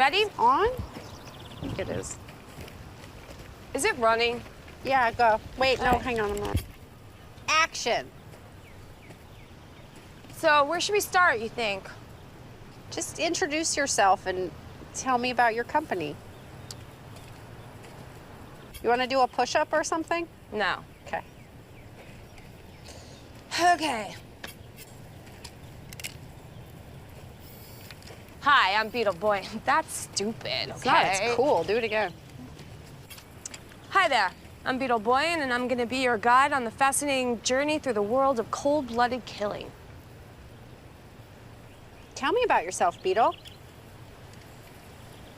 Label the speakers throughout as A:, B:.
A: Ready?
B: On? I think it is.
A: Is it running?
B: Yeah, go. Wait, no,
A: Alright.
B: hang on a minute. Action.
A: So where should we start, you think?
B: Just introduce yourself and tell me about your company. You want to do a push-up or something?
A: No.
B: Okay.
A: Okay. Hi, I'm Beetle Boy. That's stupid,
B: It's
A: okay?
B: not, it's cool. Do it again.
A: Hi there. I'm Beetle Boy, and I'm gonna be your guide on the fascinating journey through the world of cold-blooded killing.
B: Tell me about yourself, Beetle.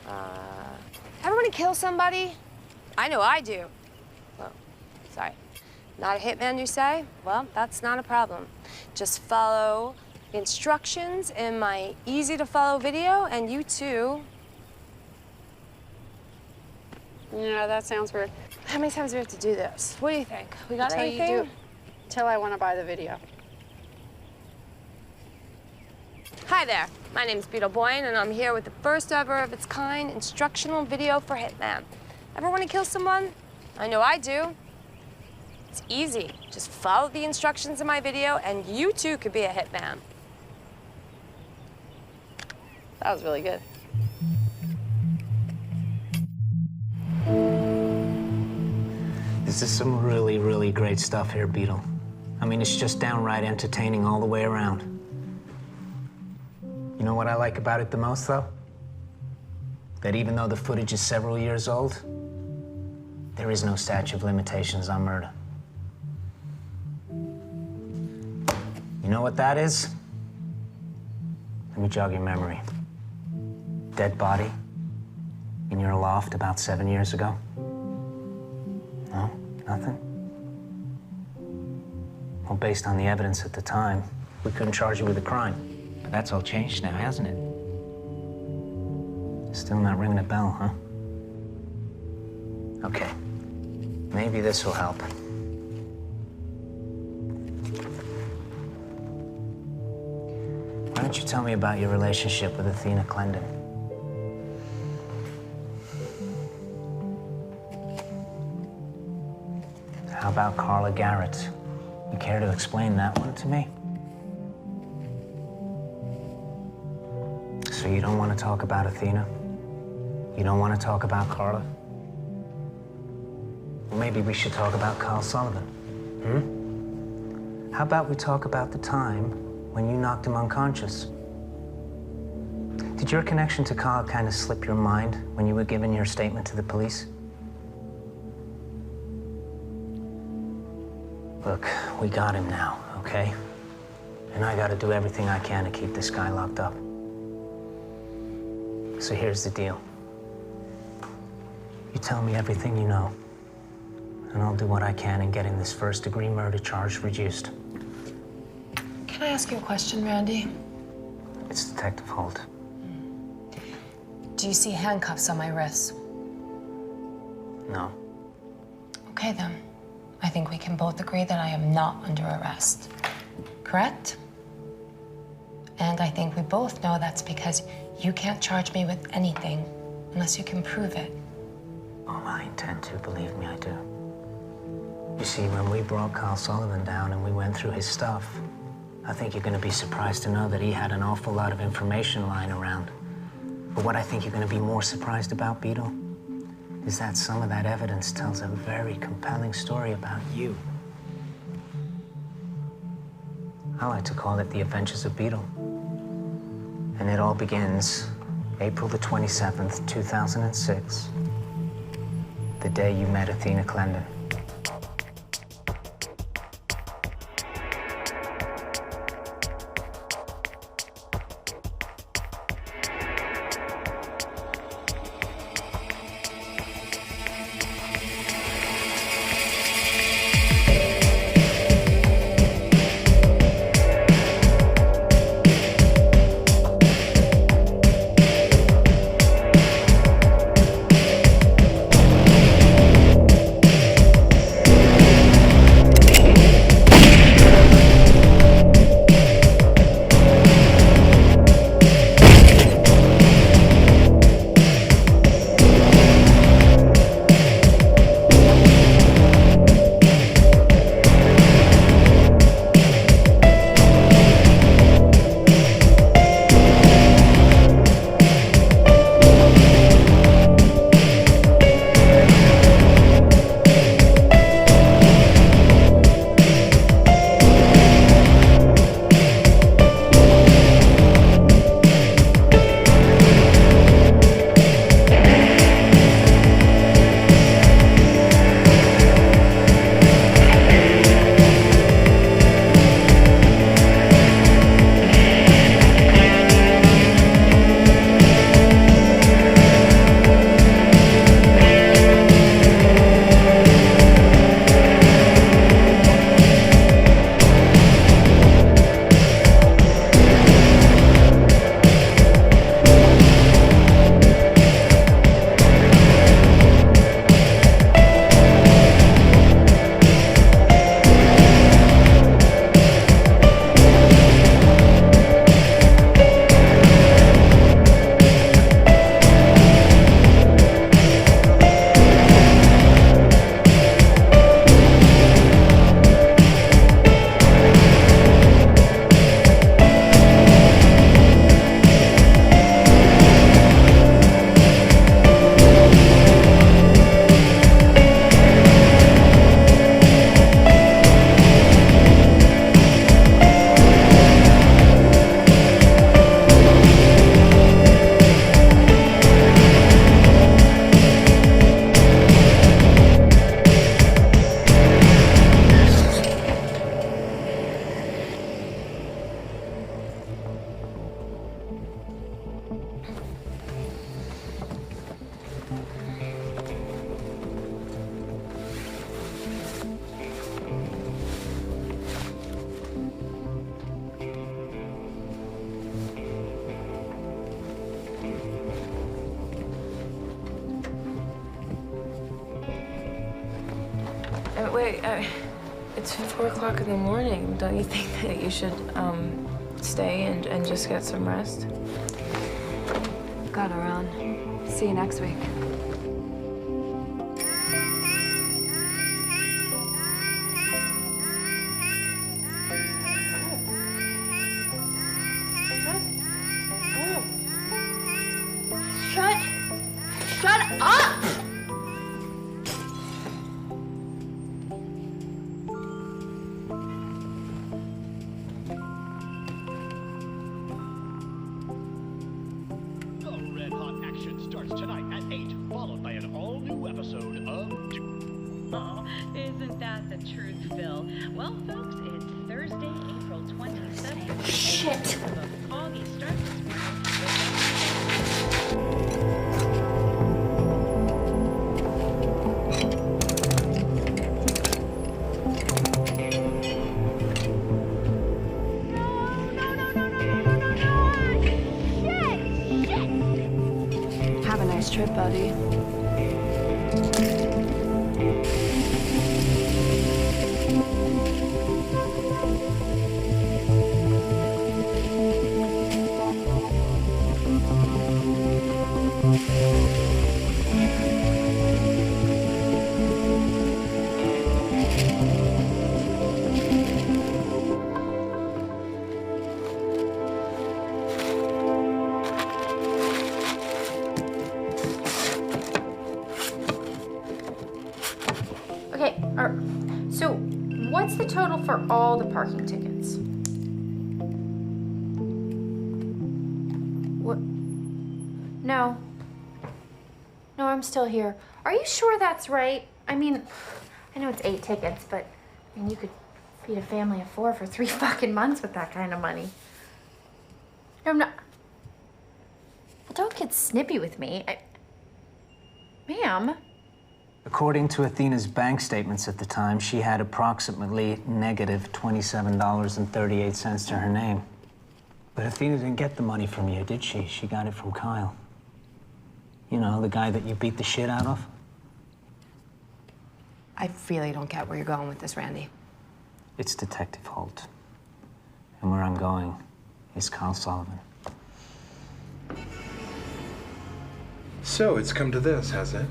A: Ever want to kill somebody? I know I do. Well, sorry. Not a hitman, you say? Well, that's not a problem. Just follow the instructions in my easy-to-follow video, and you too.
B: Yeah, that sounds weird.
A: How many times do we have to do this? What do you think? We got
B: Until
A: anything?
B: you do, till I want to buy the video.
A: Hi there. My name's Beetle Boyne, and I'm here with the first ever of its kind instructional video for Hitman. Ever want to kill someone? I know I do. It's easy. Just follow the instructions in my video, and you too could be a hitman.
B: That was really good.
C: This is some really, really great stuff here, Beetle. I mean, it's just downright entertaining all the way around. You know what I like about it the most, though? That even though the footage is several years old, there is no statute of limitations on murder. You know what that is? Let me jog your memory. Dead body in your loft about 7 years ago? No? Nothing? Well, based on the evidence at the time, we couldn't charge you with a crime. But that's all changed now, hasn't it? Still not ringing a bell, huh? Okay. Maybe this will help. Why don't you tell me about your relationship with Athena Clendon? How about Carla Garrett? You care to explain that one to me? So you don't want to talk about Athena? You don't want to talk about Carla? Well, maybe we should talk about Carl Sullivan. How about we talk about the time when you knocked him unconscious? Did your connection to Carl kind of slip your mind when you were giving your statement to the police? Look, we got him now, okay? And I gotta do everything I can to keep this guy locked up. So here's the deal. You tell me everything you know, and I'll do what I can in getting this first-degree murder charge reduced.
D: Can I ask you a question, Randy?
C: It's Detective Holt.
D: Do you see handcuffs on my wrists?
C: No.
D: Okay, then. I think we can both agree that I am not under arrest. Correct? And I think we both know that's because you can't charge me with anything unless you can prove it.
C: Oh, I intend to, believe me, I do. You see, when we brought Carl Sullivan down and we went through his stuff, I think you're gonna be surprised to know that he had an awful lot of information lying around. But what I think you're gonna be more surprised about, Beetle, is that some of that evidence tells a very compelling story about you. I like to call it the Adventures of Beetle. And it all begins April the 27th, 2006, the day you met Athena Clendon.
E: way, it's 4 o'clock in the morning. Don't you think that you should stay and just get some rest?
A: Gotta run. See you next week.
E: Shut up!
F: Red Hot Action starts tonight at 8, followed by an all-new episode of...
G: Oh, isn't that the truth, Phil? Well, folks, it's Thursday, April 27th.
E: Shit!
G: The foggy start this morning.
A: Have a nice trip, buddy.
B: Okay, so what's the total for all the parking tickets? What? No. No, I'm still here. Are you sure that's right? I mean, I know it's 8 tickets, but I mean, you could feed a family of 4 for 3 fucking months with that kind of money. No, I'm not. Well, don't get snippy with me. Ma'am.
C: According to Athena's bank statements at the time, she had approximately negative $27.38 to her name. But Athena didn't get the money from you, did she? She got it from Kyle. You know, the guy that you beat the shit out of?
A: I really don't get where you're going with this, Randy.
C: It's Detective Holt. And where I'm going is Kyle Sullivan.
H: So it's come to this, has it?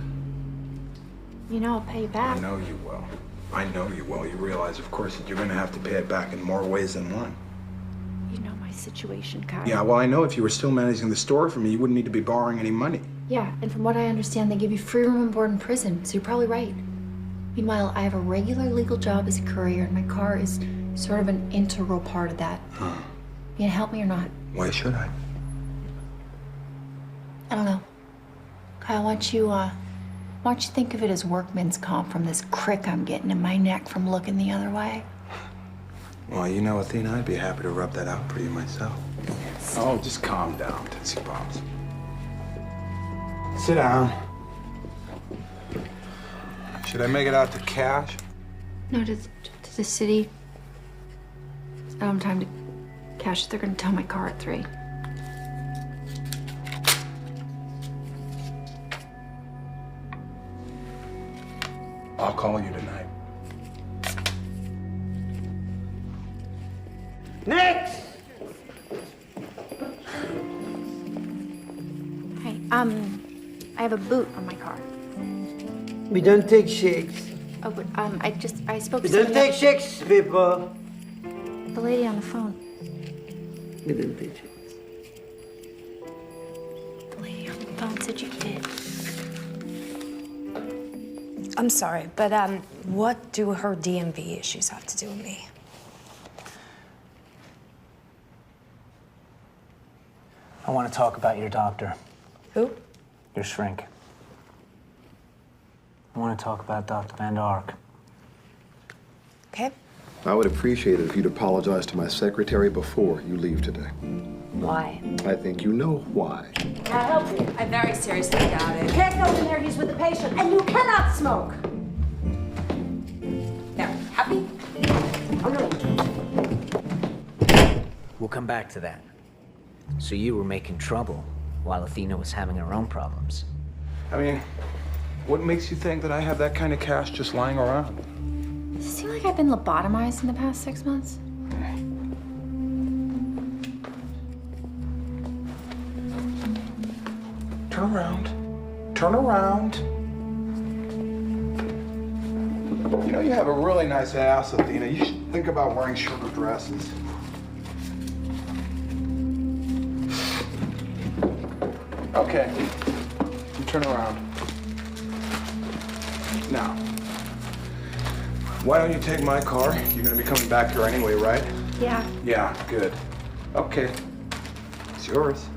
B: You know, I'll pay you back.
H: I know you will. I know you will. You realize, of course, that you're going to have to pay it back in more ways than one.
B: You know my situation, Kyle.
H: Yeah, well, I know if you were still managing the store for me, you wouldn't need to be borrowing any money.
B: Yeah, and from what I understand, they give you free room and board in prison, so you're probably right. Meanwhile, I have a regular legal job as a courier, and my car is sort of an integral part of that.
H: Huh.
B: You gonna help me or not?
H: Why should I?
B: I don't know. Kyle, why don't you think of it as workman's comp from this crick I'm getting in my neck from looking the other way?
H: Well, you know, Athena, I'd be happy to rub that out for you myself. Oh, just calm down, Tootsie Pops. Sit down. Should I make it out to cash?
B: No, to the city. I don't have time to cash. They're gonna tow my car at 3.
H: I'll call you tonight.
I: Next!
B: Hey, I have a boot on my car.
I: We don't take shakes.
B: Oh, but I spoke
I: We
B: to
I: don't
B: somebody
I: take shakes, people.
B: the lady on the phone.
I: We don't take shakes.
B: The lady on the phone said you did.
A: I'm sorry, but what do her DMV issues have to do with me?
C: I want to talk about your doctor,
A: Who?
C: your shrink. I want to talk about Dr. Van Ark.
A: Okay.
J: I would appreciate it if you'd apologize to my secretary before you leave today.
A: Why?
J: I think you know why.
K: Can I help you?
A: I very seriously doubt
K: You
A: it.
K: can't go in there, he's with the patient, and you cannot smoke. Now, happy?
C: We'll come back to that. So you were making trouble while Athena was having her own problems.
H: I mean, what makes you think that I have that kind of cash just lying around?
B: seem like I've been lobotomized in the past 6 months.
H: Turn around. Turn around. You know, you have a really nice ass, Athena. You should think about wearing shorter dresses. Okay. You turn around. Now, why don't you take my car? You're gonna be coming back here anyway, right?
B: Yeah.
H: Yeah, good. Okay. It's yours.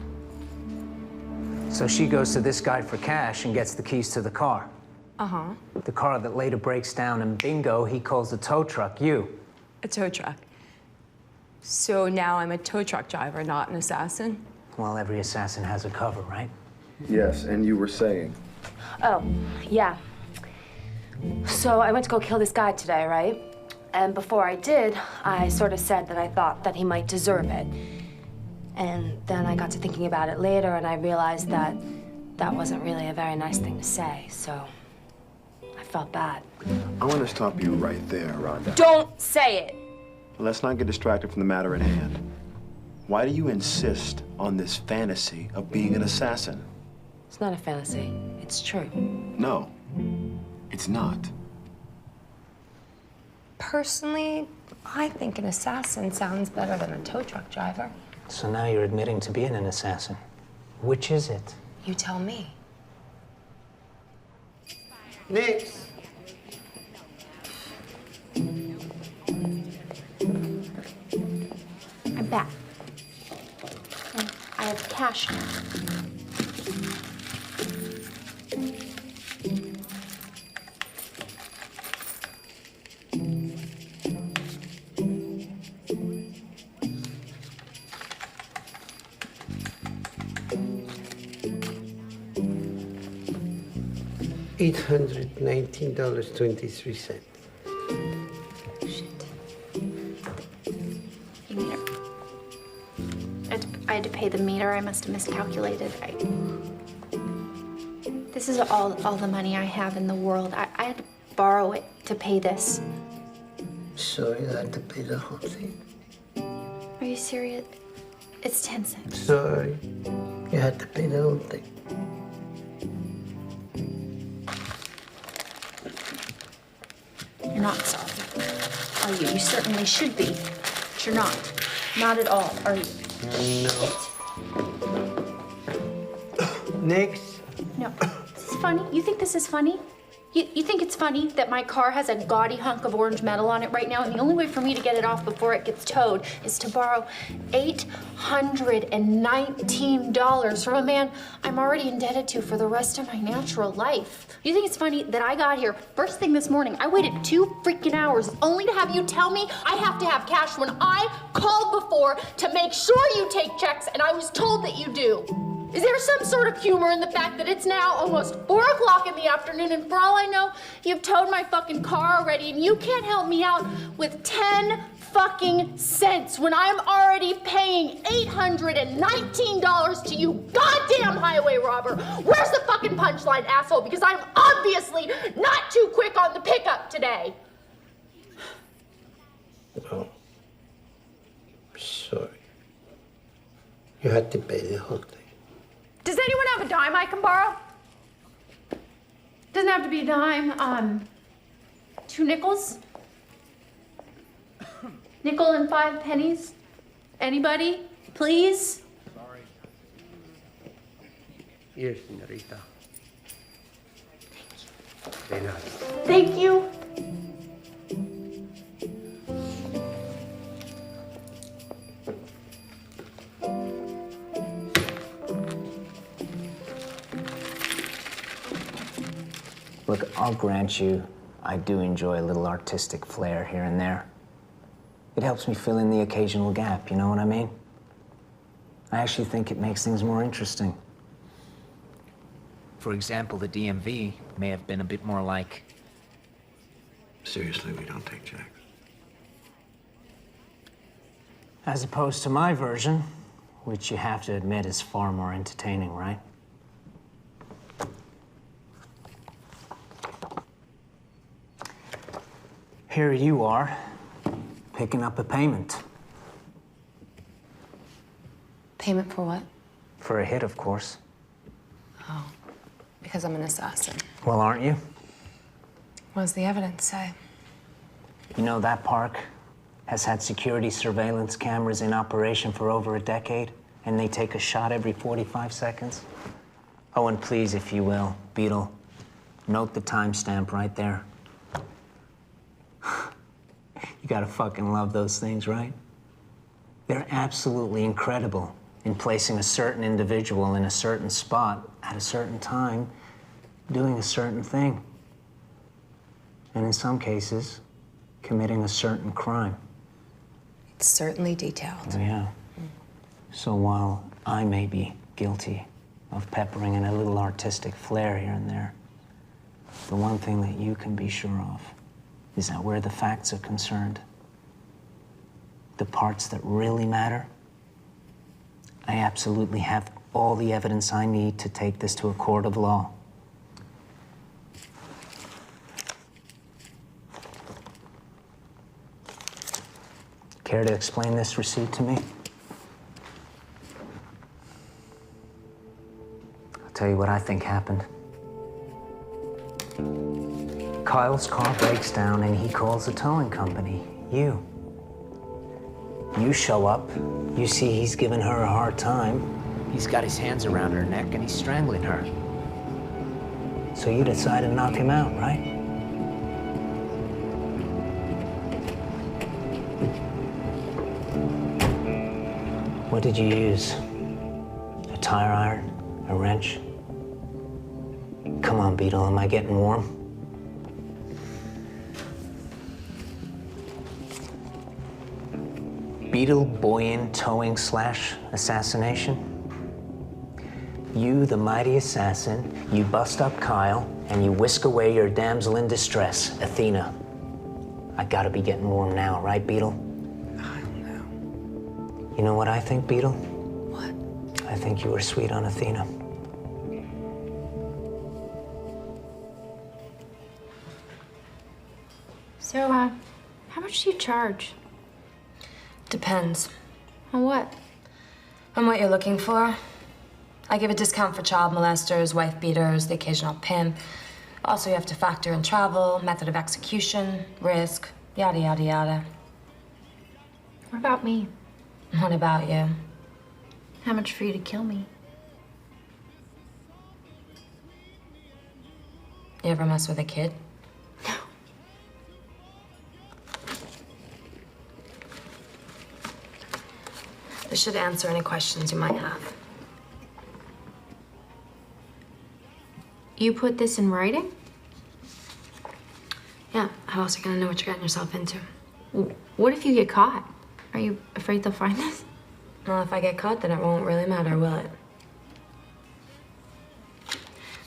C: So she goes to this guy for cash and gets the keys to the car.
A: Uh-huh.
C: The car that later breaks down, and bingo, he calls a tow truck you.
A: A tow truck. So now I'm a tow truck driver, not an assassin?
C: Well, every assassin has a cover, right?
J: Yes, and you were saying?
A: Oh, yeah. So I went to go kill this guy today, right? And before I did, I sort of said that I thought that he might deserve it. And then I got to thinking about it later, and I realized that that wasn't really a very nice thing to say, so I felt bad.
J: I want to stop you right there, Rhonda.
A: Don't say it!
J: Let's not get distracted from the matter at hand. Why do you insist on this fantasy of being an assassin?
A: It's not a fantasy. It's true.
J: No, it's not.
A: Personally, I think an assassin sounds better than a tow truck driver.
C: So now you're admitting to being an assassin. Which is it?
A: You tell me.
I: Next.
B: I'm back. And I have cash now.
I: $819.23.
B: Shit. You meter. I had to pay the meter. I must have miscalculated. This is all the money I have in the world. I had to borrow it to pay this.
I: So you had to pay the whole thing.
B: Are you serious? It's 10 cents.
I: Sorry. You had to pay the whole thing.
B: You're not sorry, are you? You certainly should be, but you're not. Not at all, are you?
I: No. Next.
B: No. This is funny. You think this is funny? You think it's funny that my car has a gaudy hunk of orange metal on it right now, and the only way for me to get it off before it gets towed is to borrow $819 from a man I'm already indebted to for the rest of my natural life? You think it's funny that I got here first thing this morning, I waited 2 freaking hours only to have you tell me I have to have cash when I called before to make sure you take checks, and I was told that you do? Is there some sort of humor in the fact that it's now almost 4 o'clock in the afternoon, and for all I know, you've towed my fucking car already, and you can't help me out with 10 fucking cents when I'm already paying $819 to you goddamn highway robber? Where's the fucking punchline, asshole? Because I'm obviously not too quick on the pickup today.
I: Oh. Sorry. You had to pay the whole thing.
B: Does anyone have a dime I can borrow? Doesn't have to be a dime. 2 nickels? Nickel and 5 pennies? Anybody? Please?
I: Sorry. Here, señorita. De nada.
B: Thank you.
C: Look, I'll grant you, I do enjoy a little artistic flair here and there. It helps me fill in the occasional gap, you know what I mean? I actually think it makes things more interesting. For example, the DMV may have been a bit more like...
J: Seriously, we don't take checks.
C: As opposed to my version, which you have to admit is far more entertaining, right? Here you are, picking up a payment.
D: Payment for what?
C: For a hit, of course.
D: Oh, because I'm an assassin.
C: Well, aren't you?
D: What does the evidence say?
C: You know, that park has had security surveillance cameras in operation for over a decade, and they take a shot every 45 seconds. Oh, and please, if you will, Beatle, note the timestamp right there. You gotta fucking love those things, right? They're absolutely incredible in placing a certain individual in a certain spot at a certain time, doing a certain thing. And in some cases, committing a certain crime.
D: It's certainly detailed.
C: Yeah. So while I may be guilty of peppering in a little artistic flair here and there, the one thing that you can be sure of is that where the facts are concerned, the parts that really matter, I absolutely have all the evidence I need to take this to a court of law. Care to explain this receipt to me? I'll tell you what I think happened. Kyle's car breaks down and he calls the towing company, you. You show up, you see he's giving her a hard time. He's got his hands around her neck and he's strangling her. So you decide to knock him out, right? What did you use? A tire iron? A wrench? Come on, Beatle, am I getting warm? Beatle Boyan towing / assassination? You, the mighty assassin, you bust up Kyle and you whisk away your damsel in distress, Athena. I gotta be getting warm now, right, Beatle?
D: I don't know.
C: You know what I think, Beatle?
D: What?
C: I think you were sweet on Athena.
B: So, how much do you charge?
D: Depends.
B: On what?
D: On what you're looking for. I give a discount for child molesters, wife beaters, the occasional pimp. Also, you have to factor in travel, method of execution, risk, yada, yada, yada.
B: What about me?
D: What about you?
B: How much for you to kill me?
D: You ever mess with a kid?
B: No.
D: This should answer any questions you might have.
B: You put this in writing?
D: Yeah, how else are you gonna know what you're getting yourself into?
B: What if you get caught? Are you afraid they'll find this?
D: Well, if I get caught, then it won't really matter, will it?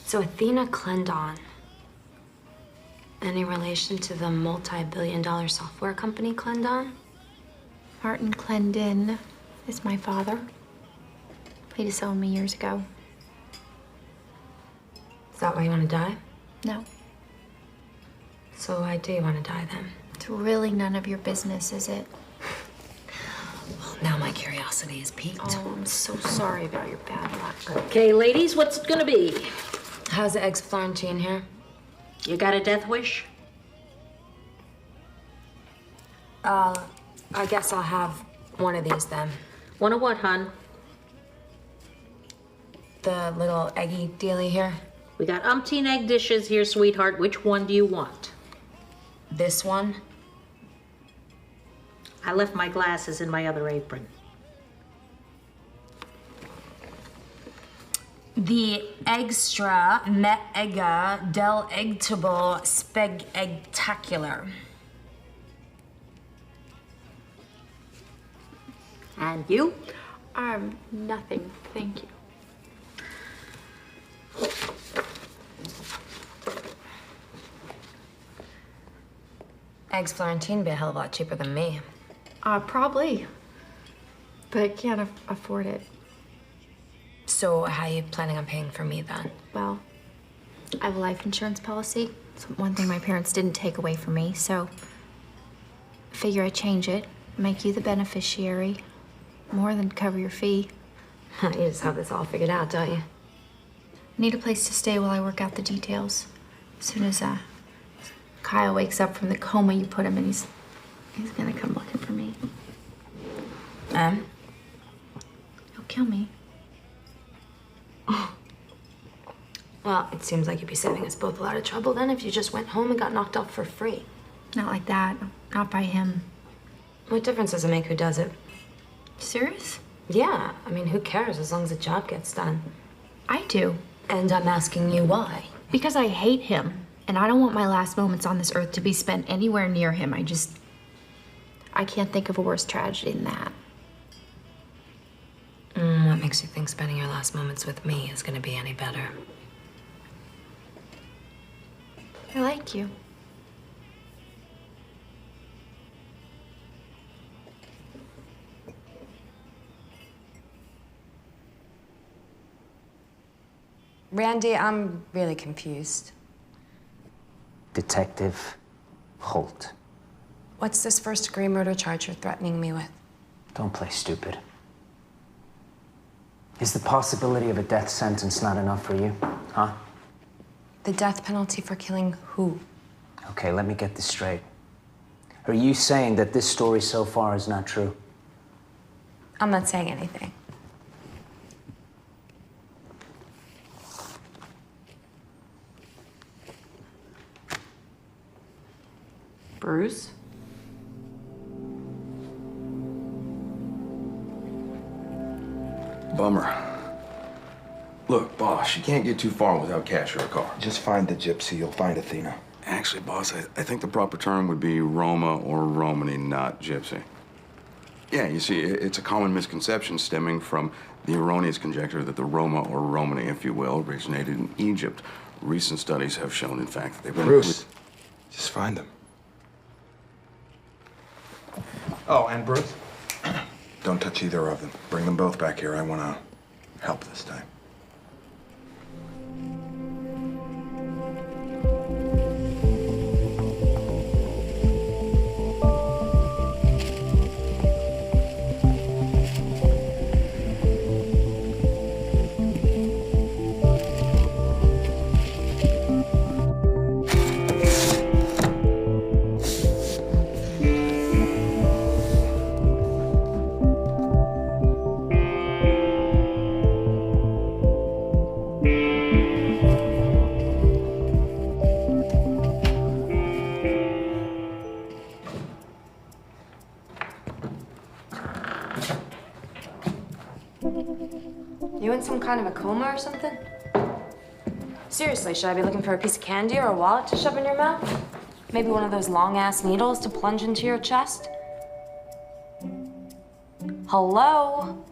D: So Athena Clendon, any relation to the multi-billion-dollar software company Clendon?
B: Martin Clendon is my father. He disowned me years ago.
D: Is that why you want to die?
B: No.
D: So why do you want to die then?
B: It's really none of your business, is it?
D: Well, now my curiosity is piqued.
B: Oh, I'm so sorry about your bad luck.
K: Okay, ladies, what's it gonna be?
D: How's the eggs Florentine here?
K: You got a death wish?
D: I guess I'll have one of these then.
K: One of what, hon?
D: The little eggy dealy here.
K: We got umpteen egg dishes here, sweetheart. Which one do you want?
D: This one.
K: I left my glasses in my other apron.
D: The extra met egga del egtable speg eggtacular.
K: And you?
B: Nothing, thank you.
D: Eggs Florentine be a hell of a lot cheaper than me.
B: Probably. But I can't afford it.
D: So how are you planning on paying for me then?
B: Well, I have a life insurance policy. It's one thing my parents didn't take away from me, so Figure I change it, make you the beneficiary, more than cover your fee.
D: You just have this all figured out, don't you?
B: Need a place to stay while I work out the details. As soon as Kyle wakes up from the coma you put him in, he's gonna come looking for me. He'll kill me.
D: Well, it seems like you'd be saving us both a lot of trouble then if you just went home and got knocked off for free.
B: Not like that. Not by him.
D: What difference does it make who does it?
B: Serious?
D: Yeah. I mean, who cares as long as the job gets done?
B: I do.
D: And I'm asking you why.
B: Because I hate him. And I don't want my last moments on this earth to be spent anywhere near him. I can't think of a worse tragedy than that.
D: What makes you think spending your last moments with me is gonna be any better?
B: I like you.
A: Randy, I'm really confused.
C: Detective Holt.
A: What's this first-degree murder charge you're threatening me with?
C: Don't play stupid. Is the possibility of a death sentence not enough for you, huh?
A: The death penalty for killing who?
C: Okay, let me get this straight. Are you saying that this story so far is not true?
A: I'm not saying anything.
E: Bruce?
H: Bummer. Look, boss, you can't get too far without cash or a car.
L: Just find the gypsy, you'll find Athena.
H: Actually, boss, I think the proper term would be Roma or Romany, not gypsy. Yeah, you see, it's a common misconception stemming from the erroneous conjecture that the Roma or Romany, if you will, originated in Egypt. Recent studies have shown, in fact, that they've been...
L: Bruce, just find them. Oh, and Bruce?
H: Don't touch either of them. Bring them both back here. I want to help this time.
A: You in some kind of a coma or something? Seriously, should I be looking for a piece of candy or a wallet to shove in your mouth? Maybe one of those long-ass needles to plunge into your chest? Hello?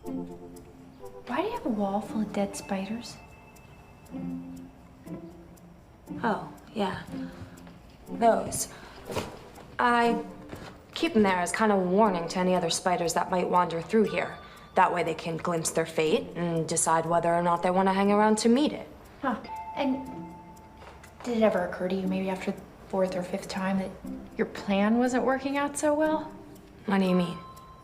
B: Why do you have a wall full of dead spiders?
A: Oh, yeah. Those. I keep them there as kind of a warning to any other spiders that might wander through here. That way they can glimpse their fate and decide whether or not they want to hang around to meet it.
B: Huh. And did it ever occur to you, maybe after the 4th or 5th time, that your plan wasn't working out so well?
A: What do you mean?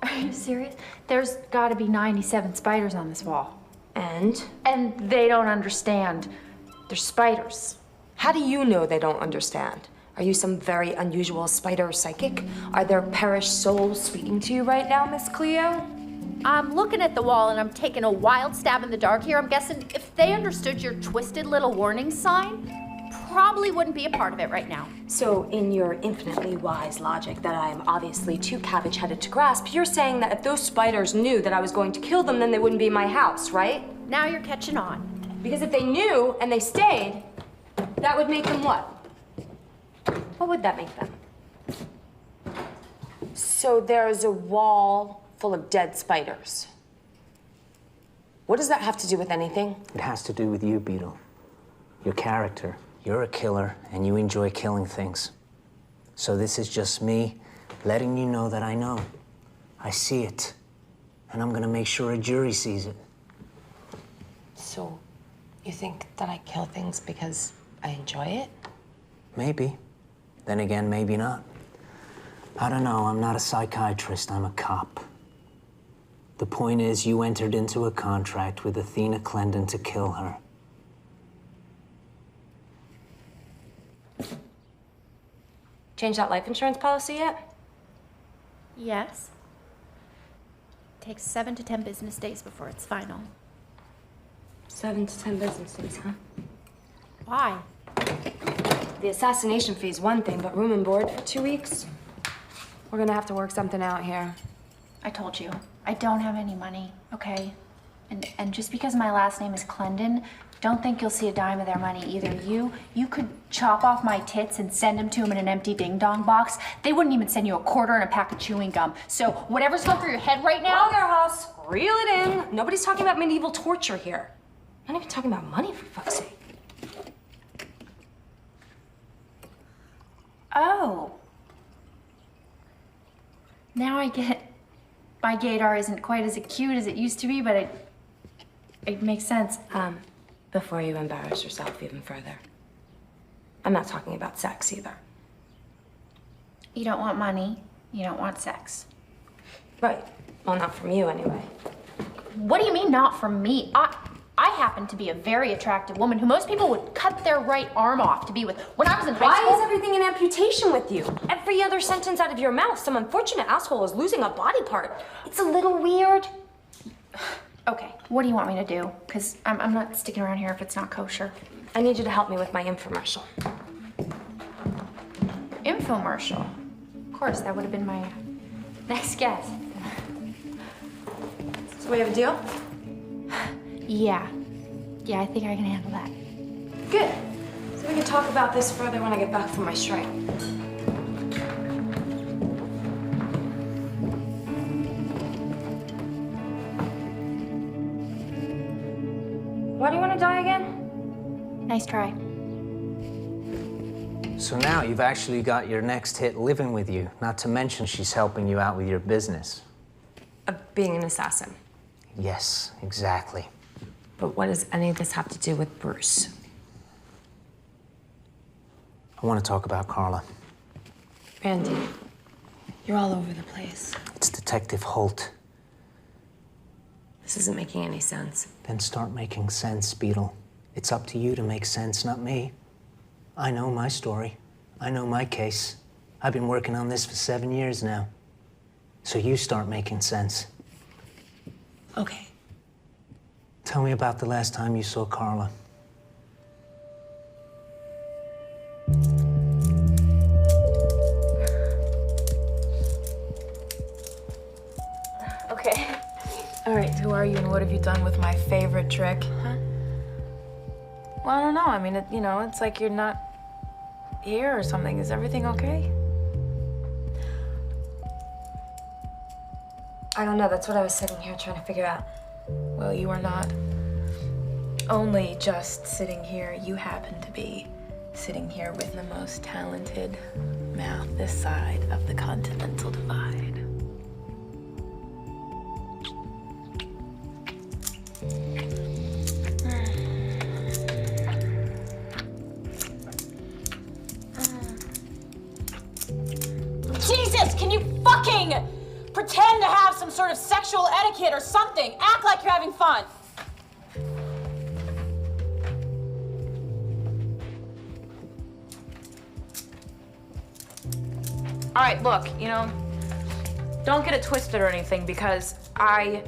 B: Are you serious? There's got to be 97 spiders on this wall.
A: And?
B: And they don't understand. They're spiders.
A: How do you know they don't understand? Are you some very unusual spider psychic? Are their perished souls speaking to you right now, Miss Cleo?
B: I'm looking at the wall and I'm taking a wild stab in the dark here. I'm guessing if they understood your twisted little warning sign, probably wouldn't be a part of it right now.
A: So in your infinitely wise logic that I am obviously too cabbage-headed to grasp, you're saying that if those spiders knew that I was going to kill them, then they wouldn't be in my house, right?
B: Now you're catching on.
A: Because if they knew and they stayed, that would make them what? What would that make them? So there's a wall full of dead spiders. What does that have to do with anything?
C: It has to do with you, Beatle. Your character. You're a killer, and you enjoy killing things. So this is just me letting you know that I know. I see it. And I'm gonna make sure a jury sees it.
A: So, you think that I kill things because I enjoy it?
C: Maybe. Then again, maybe not. I don't know, I'm not a psychiatrist, I'm a cop. The point is, you entered into a contract with Athena Clendon to kill her.
A: Change that life insurance policy yet?
B: Yes. Takes 7 to 10 business days before it's final.
A: 7 to 10 business days, huh?
B: Why?
A: The assassination fee is one thing, but room and board for 2 weeks? We're gonna have to work something out here.
B: I told you, I don't have any money, okay? And just because my last name is Clendon, don't think you'll see a dime of their money either. You could chop off my tits and send them to them in an empty ding-dong box. They wouldn't even send you a quarter and a pack of chewing gum. So whatever's going through your head right now...
A: Hold there, House. Reel it in. Nobody's talking about medieval torture here. Not even talking about money, for fuck's sake.
B: Oh. Now I get my gaydar isn't quite as cute as it used to be, but it makes sense.
A: Before you embarrass yourself even further. I'm not talking about sex either.
B: You don't want money, you don't want sex.
A: Right. Well, not from you anyway.
B: What do you mean not from me? I happen to be a very attractive woman who most people would cut their right arm off to be with. When I was in high school...
A: Why is everything an amputation with you? Every other sentence out of your mouth, some unfortunate asshole is losing a body part. It's a little weird.
B: Okay, what do you want me to do? Because I'm not sticking around here if it's not kosher.
A: I need you to help me with my infomercial.
B: Infomercial? Of course, that would have been my next guess.
A: So we have a deal?
B: Yeah, I think I can handle that.
A: Good. So we can talk about this further when I get back from my strike. Why do you want to die again?
B: Nice try.
C: So now you've actually got your next hit living with you, not to mention she's helping you out with your business.
A: Of being an assassin.
C: Yes, exactly.
A: But what does any of this have to do with Bruce?
C: I want to talk about Carla.
A: Randy, you're all over the place.
C: It's Detective Holt.
A: This isn't making any sense.
C: Then start making sense, Beatle. It's up to you to make sense, not me. I know my story. I know my case. I've been working on this for 7 years now. So you start making sense.
A: Okay.
C: Tell me about the last time you saw Carla.
E: Okay. All right, who are you and what have you done with my favorite trick? Huh? Well, I don't know. I mean, it's like you're not here or something. Is everything okay?
A: I don't know. That's what I was sitting here trying to figure out.
E: Well, you are not only just sitting here. You happen to be sitting here with the most talented mouth this side of the Continental Divide.
M: Jesus, can you fucking pretend to have some sort of sexual etiquette or something? Act like you're having fun.
E: All right, look, don't get it twisted or anything because I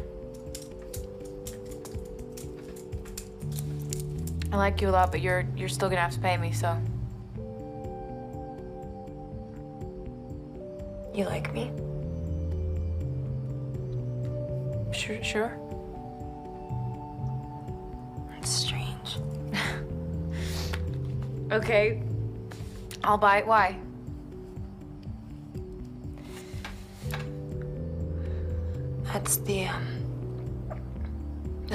E: like you a lot, but you're still gonna have to pay me, so.
A: You like me?
E: Sure.
A: That's strange.
E: Okay, I'll buy it. Why?
A: That's the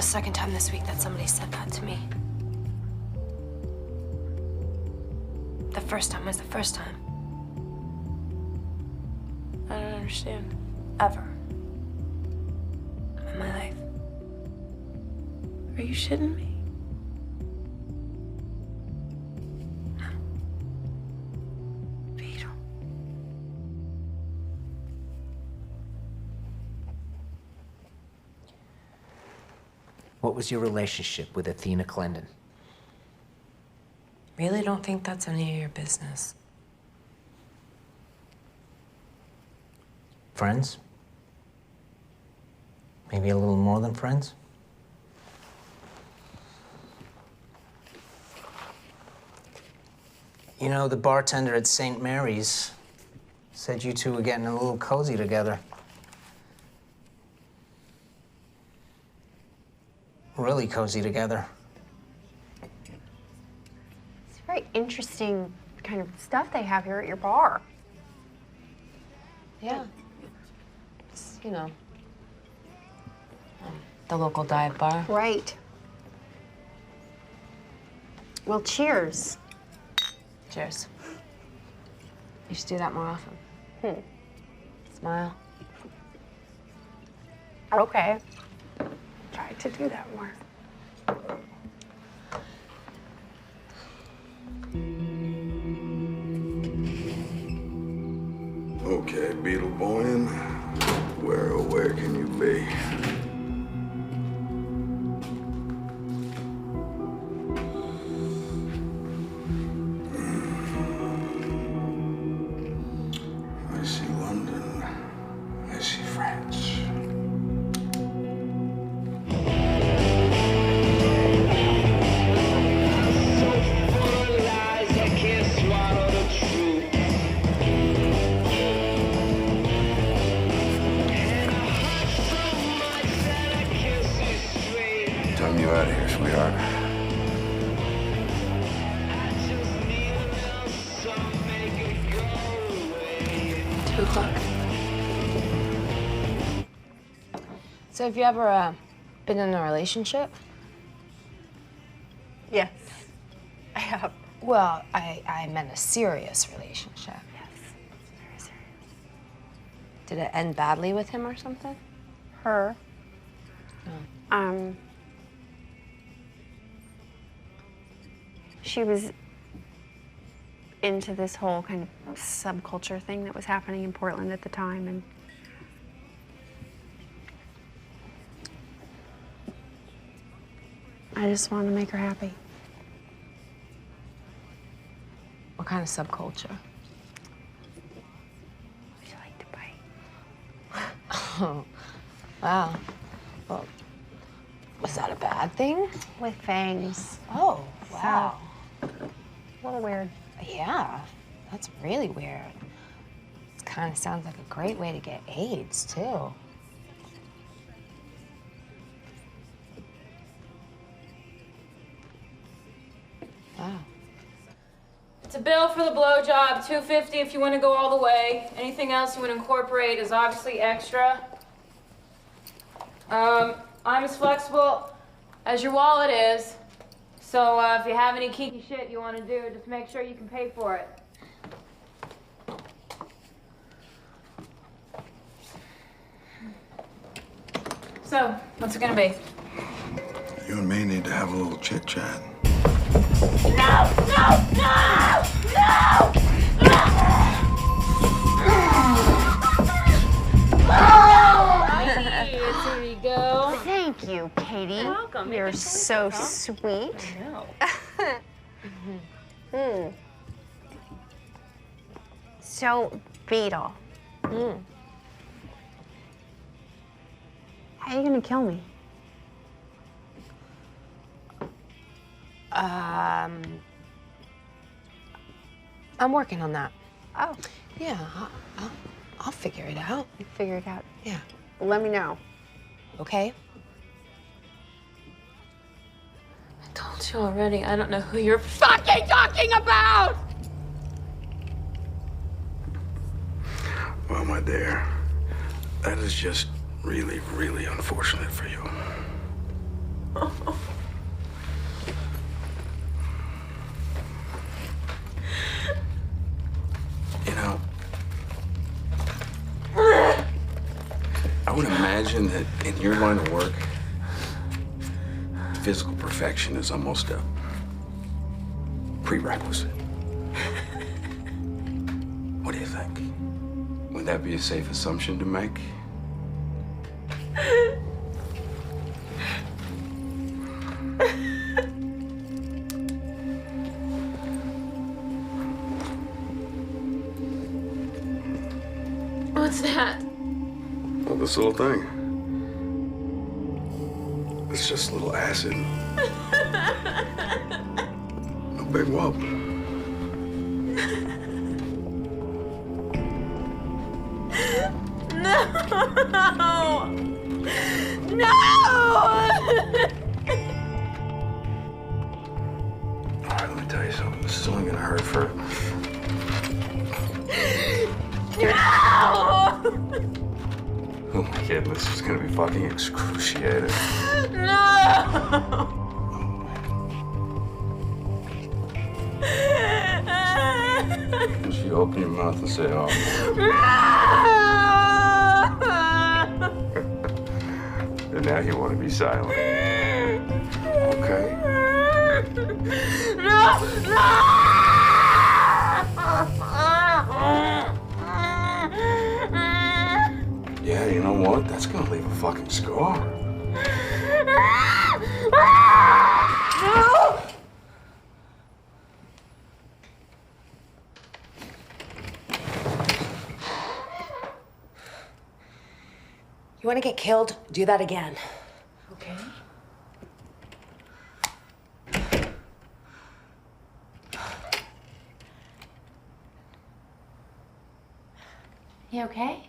A: second time this week that somebody said that to me. The first time was the first time.
E: I don't understand.
A: Ever. In my life.
E: Are you shitting me?
A: Beatle.
C: What was your relationship with Athena Clendon?
D: Really don't think that's any of your business.
C: Friends? Maybe a little more than friends? You know, the bartender at St. Mary's said you two were getting a little cozy together. Really cozy together.
B: It's very interesting kind of stuff they have here at your bar.
D: Yeah. It's, you know, the local dive bar.
B: Right. Well, cheers.
D: Cheers. You should do that more often. Smile.
B: Okay. Try to do that more.
H: Okay, Beatle boyin', where can you be? I see London. I see France. Time you out of here, sweetheart.
D: 2 o'clock. So have you ever been in a relationship?
B: Yes, I have.
D: Well, I meant a serious relationship.
B: Yes, very serious.
D: Did it end badly with him or something?
B: Her. She was into this whole kind of subculture thing that was happening in Portland at the time, and I just wanted to make her happy.
D: What kind of subculture?
B: She liked to bite.
D: Oh, wow. Well, was that a bad thing?
B: With fangs.
D: Oh, wow.
B: A little weird.
D: Yeah, that's really weird. It kind of sounds like a great way to get AIDS, too. Wow.
M: It's a bill for the blowjob, $250 if you want to go all the way. Anything else you want to incorporate is obviously extra. I'm as flexible as your wallet is. So if you have any kinky shit you want to do, just make sure you can pay for it. So, what's it gonna be?
H: You and me need to have a little chit-chat.
M: No! No! No! No! Here you go.
B: Thank you, Katie.
M: You're welcome.
B: You're so sweet.
M: I know.
B: So, Beatle. How are you gonna kill me?
D: I'm working on that.
B: Oh.
D: Yeah, I'll figure it out.
B: You figure it out.
D: Yeah.
B: Let me know.
D: Okay?
M: I told you already, I don't know who you're fucking talking about!
H: Well, my dear, that is just really, really unfortunate for you. You know, I would imagine that in your line of work, physical perfection is almost a prerequisite. What do you think? Would that be a safe assumption to make?
M: What's that?
H: Well, this little thing. It's just a little acid. No big whoop.
M: No! No!
H: All right, let me tell you something. This is only gonna hurt for...
M: No!
H: Oh my God, this is gonna be fucking excruciating.
M: No!
H: Once you open your mouth and say, oh. And now you want to be silent. Okay.
M: No! No!
H: Yeah, you know what? That's gonna leave a fucking scar.
M: No!
D: You want to get killed? Do that again.
M: Okay.
B: You okay?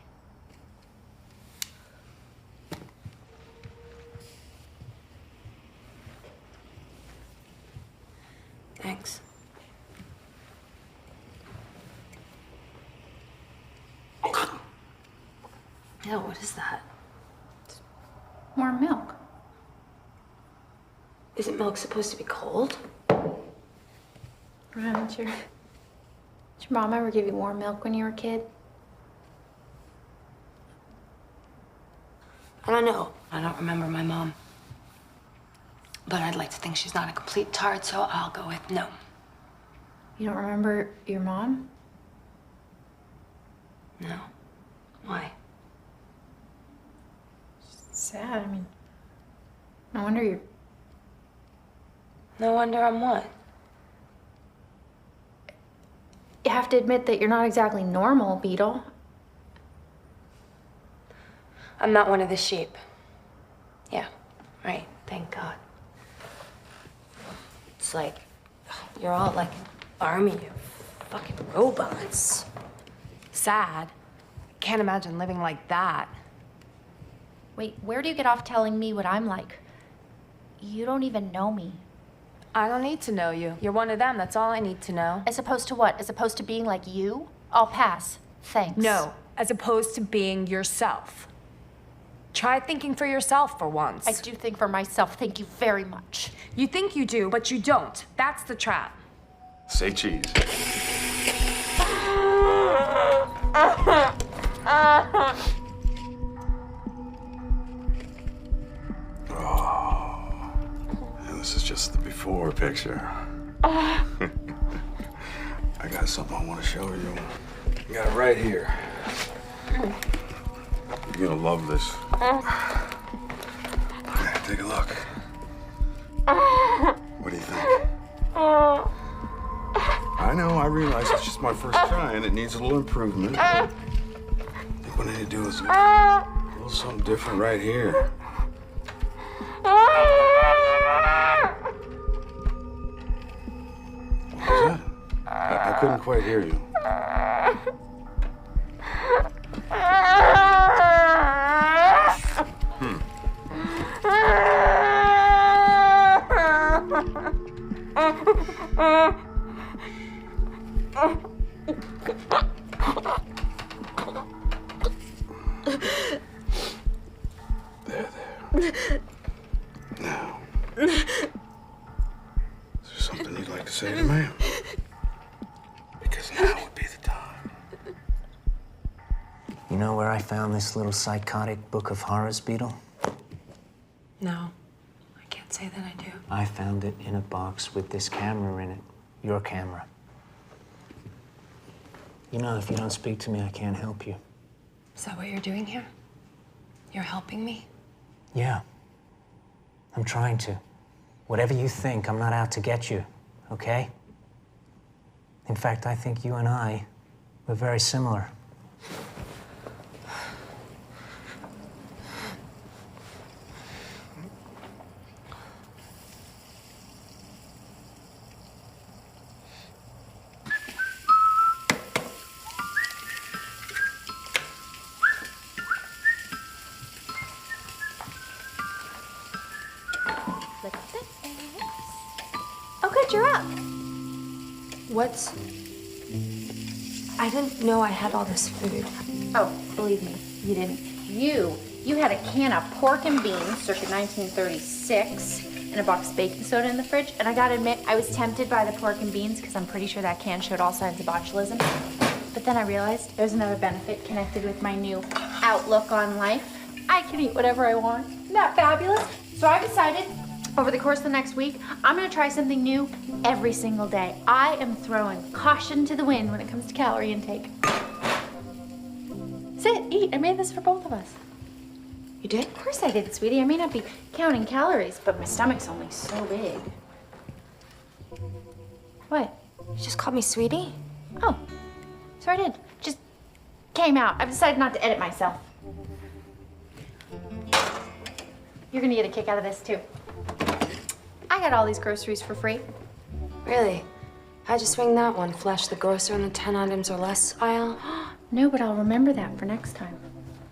D: Thanks. Ew, what is that?
B: Warm milk.
D: Isn't milk supposed to be cold?
B: Did your mom ever give you warm milk when you were a kid?
D: I don't know. I don't remember my mom. But I'd like to think she's not a complete tart, so I'll go with no.
B: You don't remember your mom?
D: No. Why?
B: Sad. I mean, no wonder you're...
D: No wonder I'm what?
B: You have to admit that you're not exactly normal, Beatle.
D: I'm not one of the sheep. Yeah, right. Thank God. It's like you're all like an army of fucking robots.
A: Sad. Can't imagine living like that.
B: Wait, where do you get off telling me what I'm like? You don't even know me.
A: I don't need to know you. You're one of them. That's all I need to know.
B: As opposed to what? As opposed to being like you? I'll pass. Thanks.
A: No, as opposed to being yourself. Try thinking for yourself for once.
B: I do think for myself. Thank you very much.
A: You think you do, but you don't. That's the trap.
H: Say cheese. Oh, and this is just the before picture. I got something I want to show you. I got it right here. You're gonna love this. Okay, take a look. What do you think? I know, I realize it's just my first try and it needs a little improvement. I think what I need to do is a little something different right here. What was that? I couldn't quite hear you. There. Now, is there something you'd like to say to me? Because now would be the time.
C: You know where I found this little psychotic book of horrors, Beatle?
D: No, I can't say that I do.
C: I found it in a box with this camera in it. Your camera. You know, if you don't speak to me, I can't help you.
D: Is that what you're doing here? You're helping me?
C: Yeah. I'm trying to. Whatever you think, I'm not out to get you, okay? In fact, I think you and I were very similar.
B: good, you're up.
A: What's... I didn't know I had all this food.
B: Oh, believe me, you didn't. You had a can of pork and beans circa 1936 and a box of baking soda in the fridge, and I gotta admit, I was tempted by the pork and beans because I'm pretty sure that can showed all signs of botulism. But then I realized there's another benefit connected with my new outlook on life. I can eat whatever I want. Isn't that fabulous? So I decided over the course of the next week, I'm gonna try something new every single day. I am throwing caution to the wind when it comes to calorie intake. Sit, eat. I made this for both of us.
A: You did?
B: Of course I did, sweetie. I may not be counting calories, but my stomach's only so big. What?
A: You just called me sweetie?
B: Oh, so I did. Just came out. I've decided not to edit myself. You're gonna get a kick out of this too. I got all these groceries for free.
A: Really? How'd you swing that one? Flash the grocer in the 10 items or less aisle?
B: No, but I'll remember that for next time.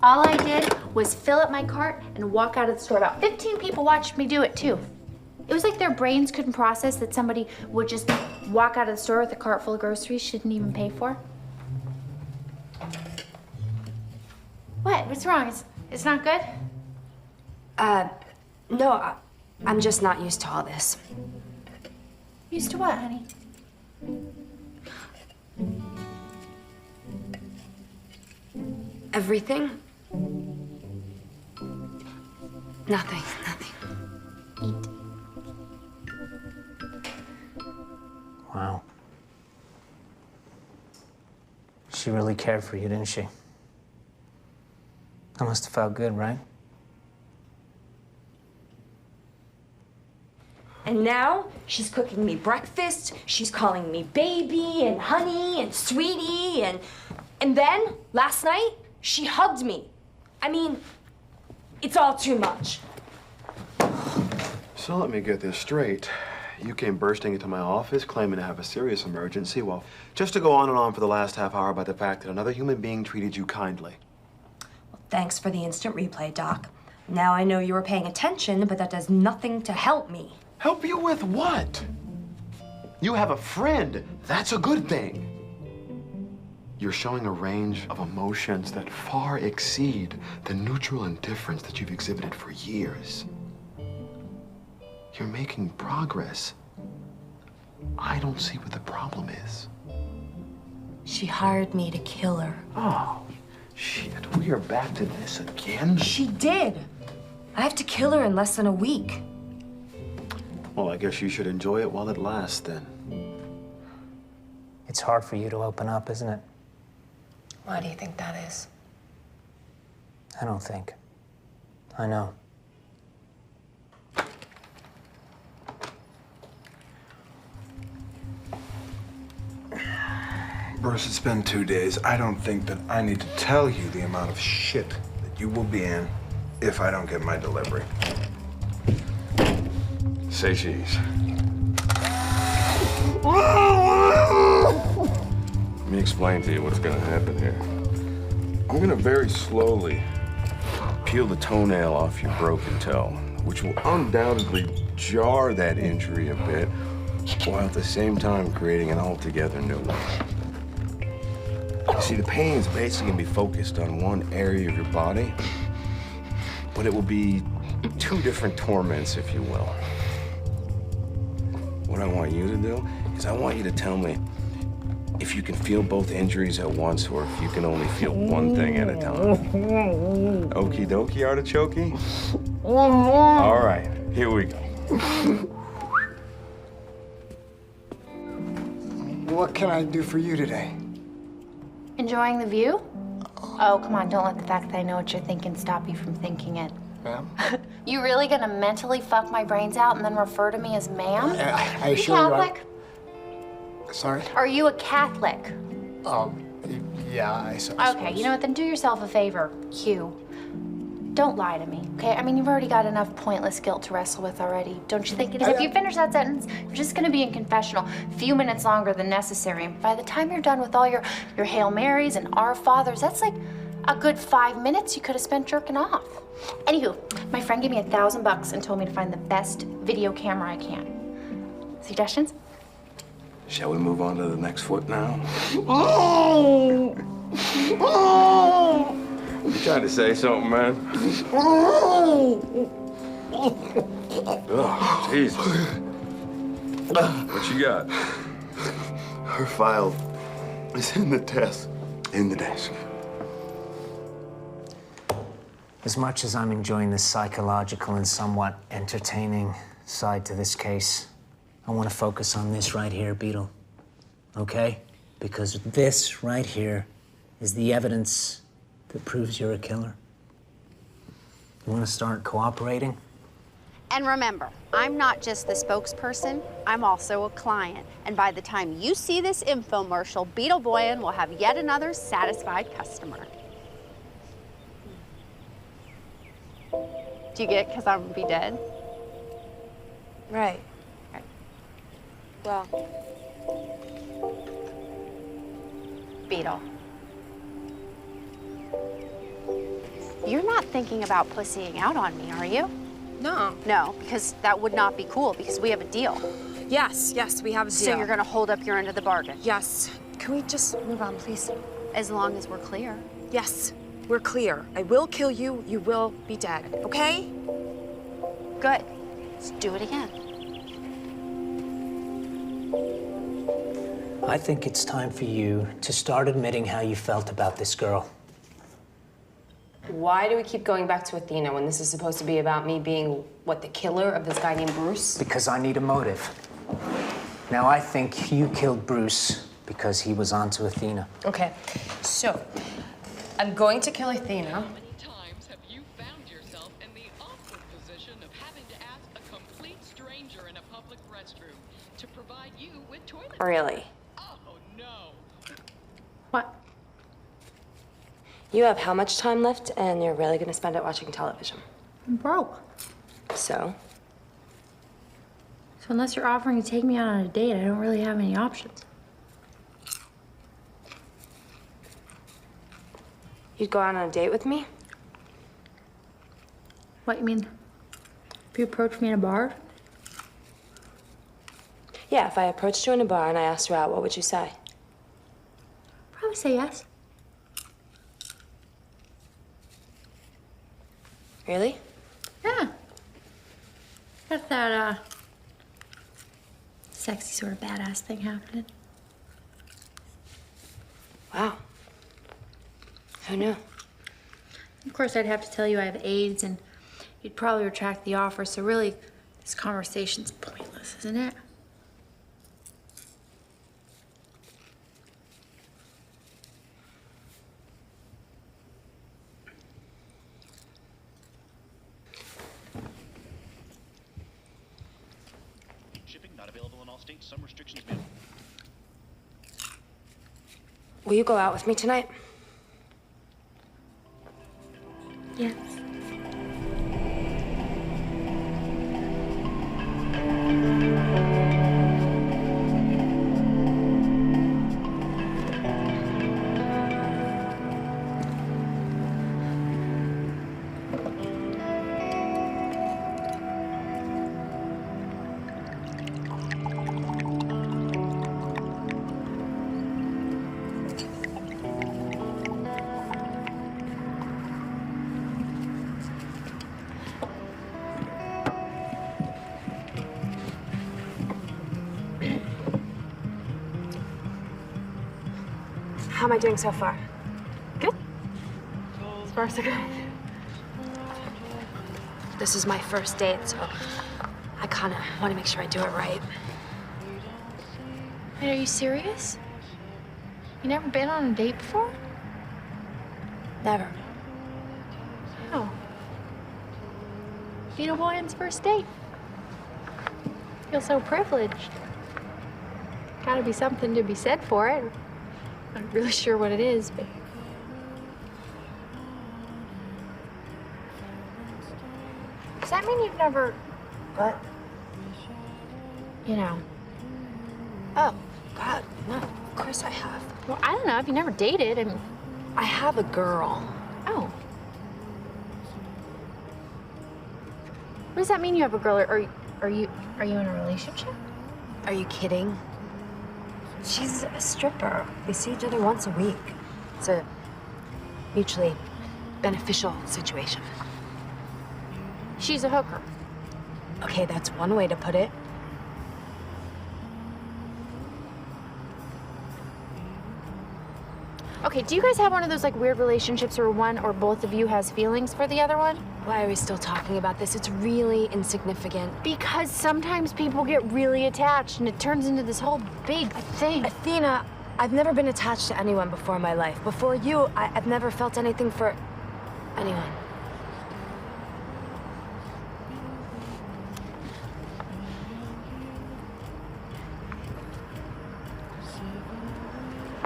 B: All I did was fill up my cart and walk out of the store. About 15 people watched me do it too. It was like their brains couldn't process that somebody would just walk out of the store with a cart full of groceries she didn't even pay for. What? What's wrong? It's not good?
A: No, I'm just not used to all this.
B: Used to what, honey?
A: Everything? Nothing.
B: Eat.
C: Wow. She really cared for you, didn't she? That must have felt good, right?
A: And now she's cooking me breakfast, she's calling me baby and honey and sweetie, and then last night she hugged me. I mean, it's all too much.
J: So let me get this straight. You came bursting into my office claiming to have a serious emergency, well, just to go on and on for the last half hour about the fact that another human being treated you kindly.
A: Well, thanks for the instant replay, Doc. Now I know you were paying attention, but that does nothing to help me.
J: Help you with what? You have a friend. That's a good thing. You're showing a range of emotions that far exceed the neutral indifference that you've exhibited for years. You're making progress. I don't see what the problem is.
A: She hired me to kill her.
J: Oh, shit. We are back to this again?
A: She did. I have to kill her in less than a week.
J: Well, I guess you should enjoy it while it lasts, then.
C: It's hard for you to open up, isn't it?
D: Why do you think that is?
C: I don't think. I know.
L: Bruce, it's been 2 days. I don't think that I need to tell you the amount of shit that you will be in if I don't get my delivery.
H: Say cheese. Let me explain to you what's gonna happen here. I'm gonna very slowly peel the toenail off your broken toe, which will undoubtedly jar that injury a bit, while at the same time creating an altogether new one. You see, the pain is basically gonna be focused on one area of your body, but it will be two different torments, if you will. What I want you to do is I want you to tell me if you can feel both injuries at once or if you can only feel one thing at a time. Okie dokie, artichokey? All right, here we go.
N: What can I do for you today?
B: Enjoying the view? Oh, come on, don't let the fact that I know what you're thinking stop you from thinking it.
N: Ma'am?
B: You really gonna mentally fuck my brains out and then refer to me as ma'am?
N: I assure you,
B: Catholic?
N: Sorry?
B: Are you a Catholic?
N: Yeah, I suppose.
B: Okay, you know what, then do yourself a favor, Q. Don't lie to me, okay? I mean, you've already got enough pointless guilt to wrestle with already. Don't you think? If you finish that sentence, you're just gonna be in confessional a few minutes longer than necessary. And by the time you're done with all your Hail Marys and Our Fathers, that's like a good 5 minutes you could have spent jerking off. Anywho, my friend gave me $1,000 and told me to find the best video camera I can. Suggestions?
L: Shall we move on to the next foot now?
J: Oh! Oh!
L: You trying to say something, man?
J: Oh!
L: Oh, Jesus. What you got?
J: Her file is in the desk.
L: In the desk.
C: As much as I'm enjoying the psychological and somewhat entertaining side to this case, I want to focus on this right here, Beatle. Okay? Because this right here is the evidence that proves you're a killer. You want to start cooperating?
O: And remember, I'm not just the spokesperson, I'm also a client. And by the time you see this infomercial, Beetle Boyan will have yet another satisfied customer. Do you get it? Because I'm gonna be dead?
A: Right. Well,
O: Beetle. You're not thinking about pussying out on me, are you?
A: no.
O: No, because that would not be cool because we have a deal.
A: Yes, we have a deal.
O: So you're gonna hold up your end of the bargain?
A: Yes. Can we just move on, please?
O: As long as we're clear.
A: Yes, we're clear. I will kill you. You will be dead, okay?
O: Good. Let's do it again.
C: I think it's time for you to start admitting how you felt about this girl.
D: Why do we keep going back to Athena when this is supposed to be about me being, what, the killer of this guy named Bruce?
C: Because I need a motive. Now, I think you killed Bruce because he was onto Athena.
D: Okay, so I'm going to kill Athena.
P: How many times have you found yourself in the awkward position of having to ask a complete stranger in a public restroom to provide you with toilet paper?
D: Really?
P: Oh, no.
B: What?
D: You have how much time left, and you're really gonna spend it watching television?
B: I'm broke.
D: So?
B: So unless you're offering to take me out on a date, I don't really have any options.
D: You'd go out on a date with me?
B: What, you mean? If you approached me in a bar?
D: Yeah, if I approached you in a bar and I asked you out, what would you say?
B: Probably say yes.
D: Really?
B: Yeah. Got that, sexy sort of badass thing happening.
D: Wow. Who knew?
B: Of course, I'd have to tell you I have AIDS, and you'd probably retract the offer, so really, this conversation's pointless, isn't it?
F: Shipping not available in all states. Some restrictions may.
D: Will you go out with me tonight?
B: Yes.
A: How am I doing so far? Good? As far as I go. This is my first date, so I kind of want to make sure I do it right.
B: Wait, are you serious? You never been on a date before?
A: Never.
B: Oh. Beetle Boyan's first date. Feel so privileged. Gotta be something to be said for it. I'm not really sure what it is, but... Does that mean you've never...
A: What?
B: You know.
A: Oh, God, no. Of course I have.
B: Well, I don't know. If you never dated, I mean...
A: I have a girl.
B: Oh. What does that mean you have a girl? Are you in a relationship?
A: Are you kidding? She's a stripper. We see each other once a week. It's a mutually beneficial situation.
B: She's a hooker.
A: Okay, that's one way to put it.
B: Okay, do you guys have one of those like weird relationships where one or both of you has feelings for the other one?
A: Why are we still talking about this? It's really insignificant.
B: Because sometimes people get really attached and it turns into this whole big thing.
A: Athena, I've never been attached to anyone before in my life. Before you, I've never felt anything for anyone.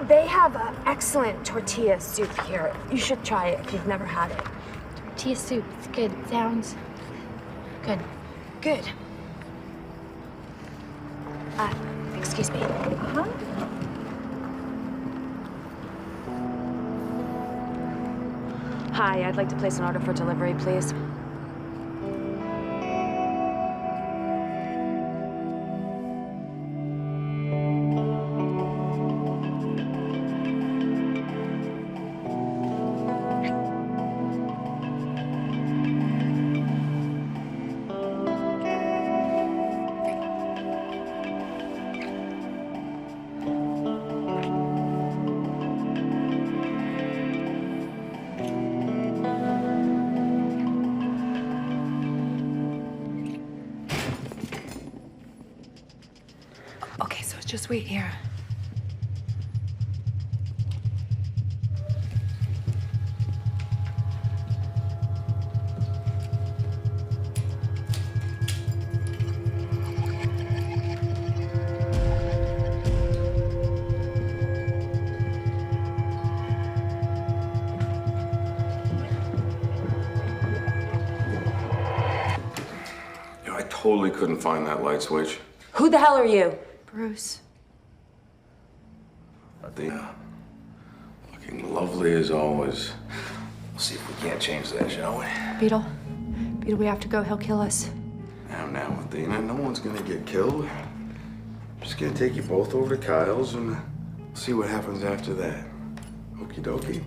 A: They have excellent tortilla soup here. You should try it if you've never had it.
B: Tortilla soup, it's good. Sounds good.
A: Good. Excuse me.
B: Uh-huh.
A: Hi, I'd like to place an order for delivery, please. Okay, so just wait here.
H: You know, I totally couldn't find that light switch.
A: Who the hell are you?
B: Bruce.
H: Athena, looking lovely as always. We'll see if we can't change that, shall we?
B: Beetle. Beetle, we have to go. He'll kill us.
H: Now, Athena, no one's gonna get killed. I'm just gonna take you both over to Kyle's and see what happens after that. Okie dokie.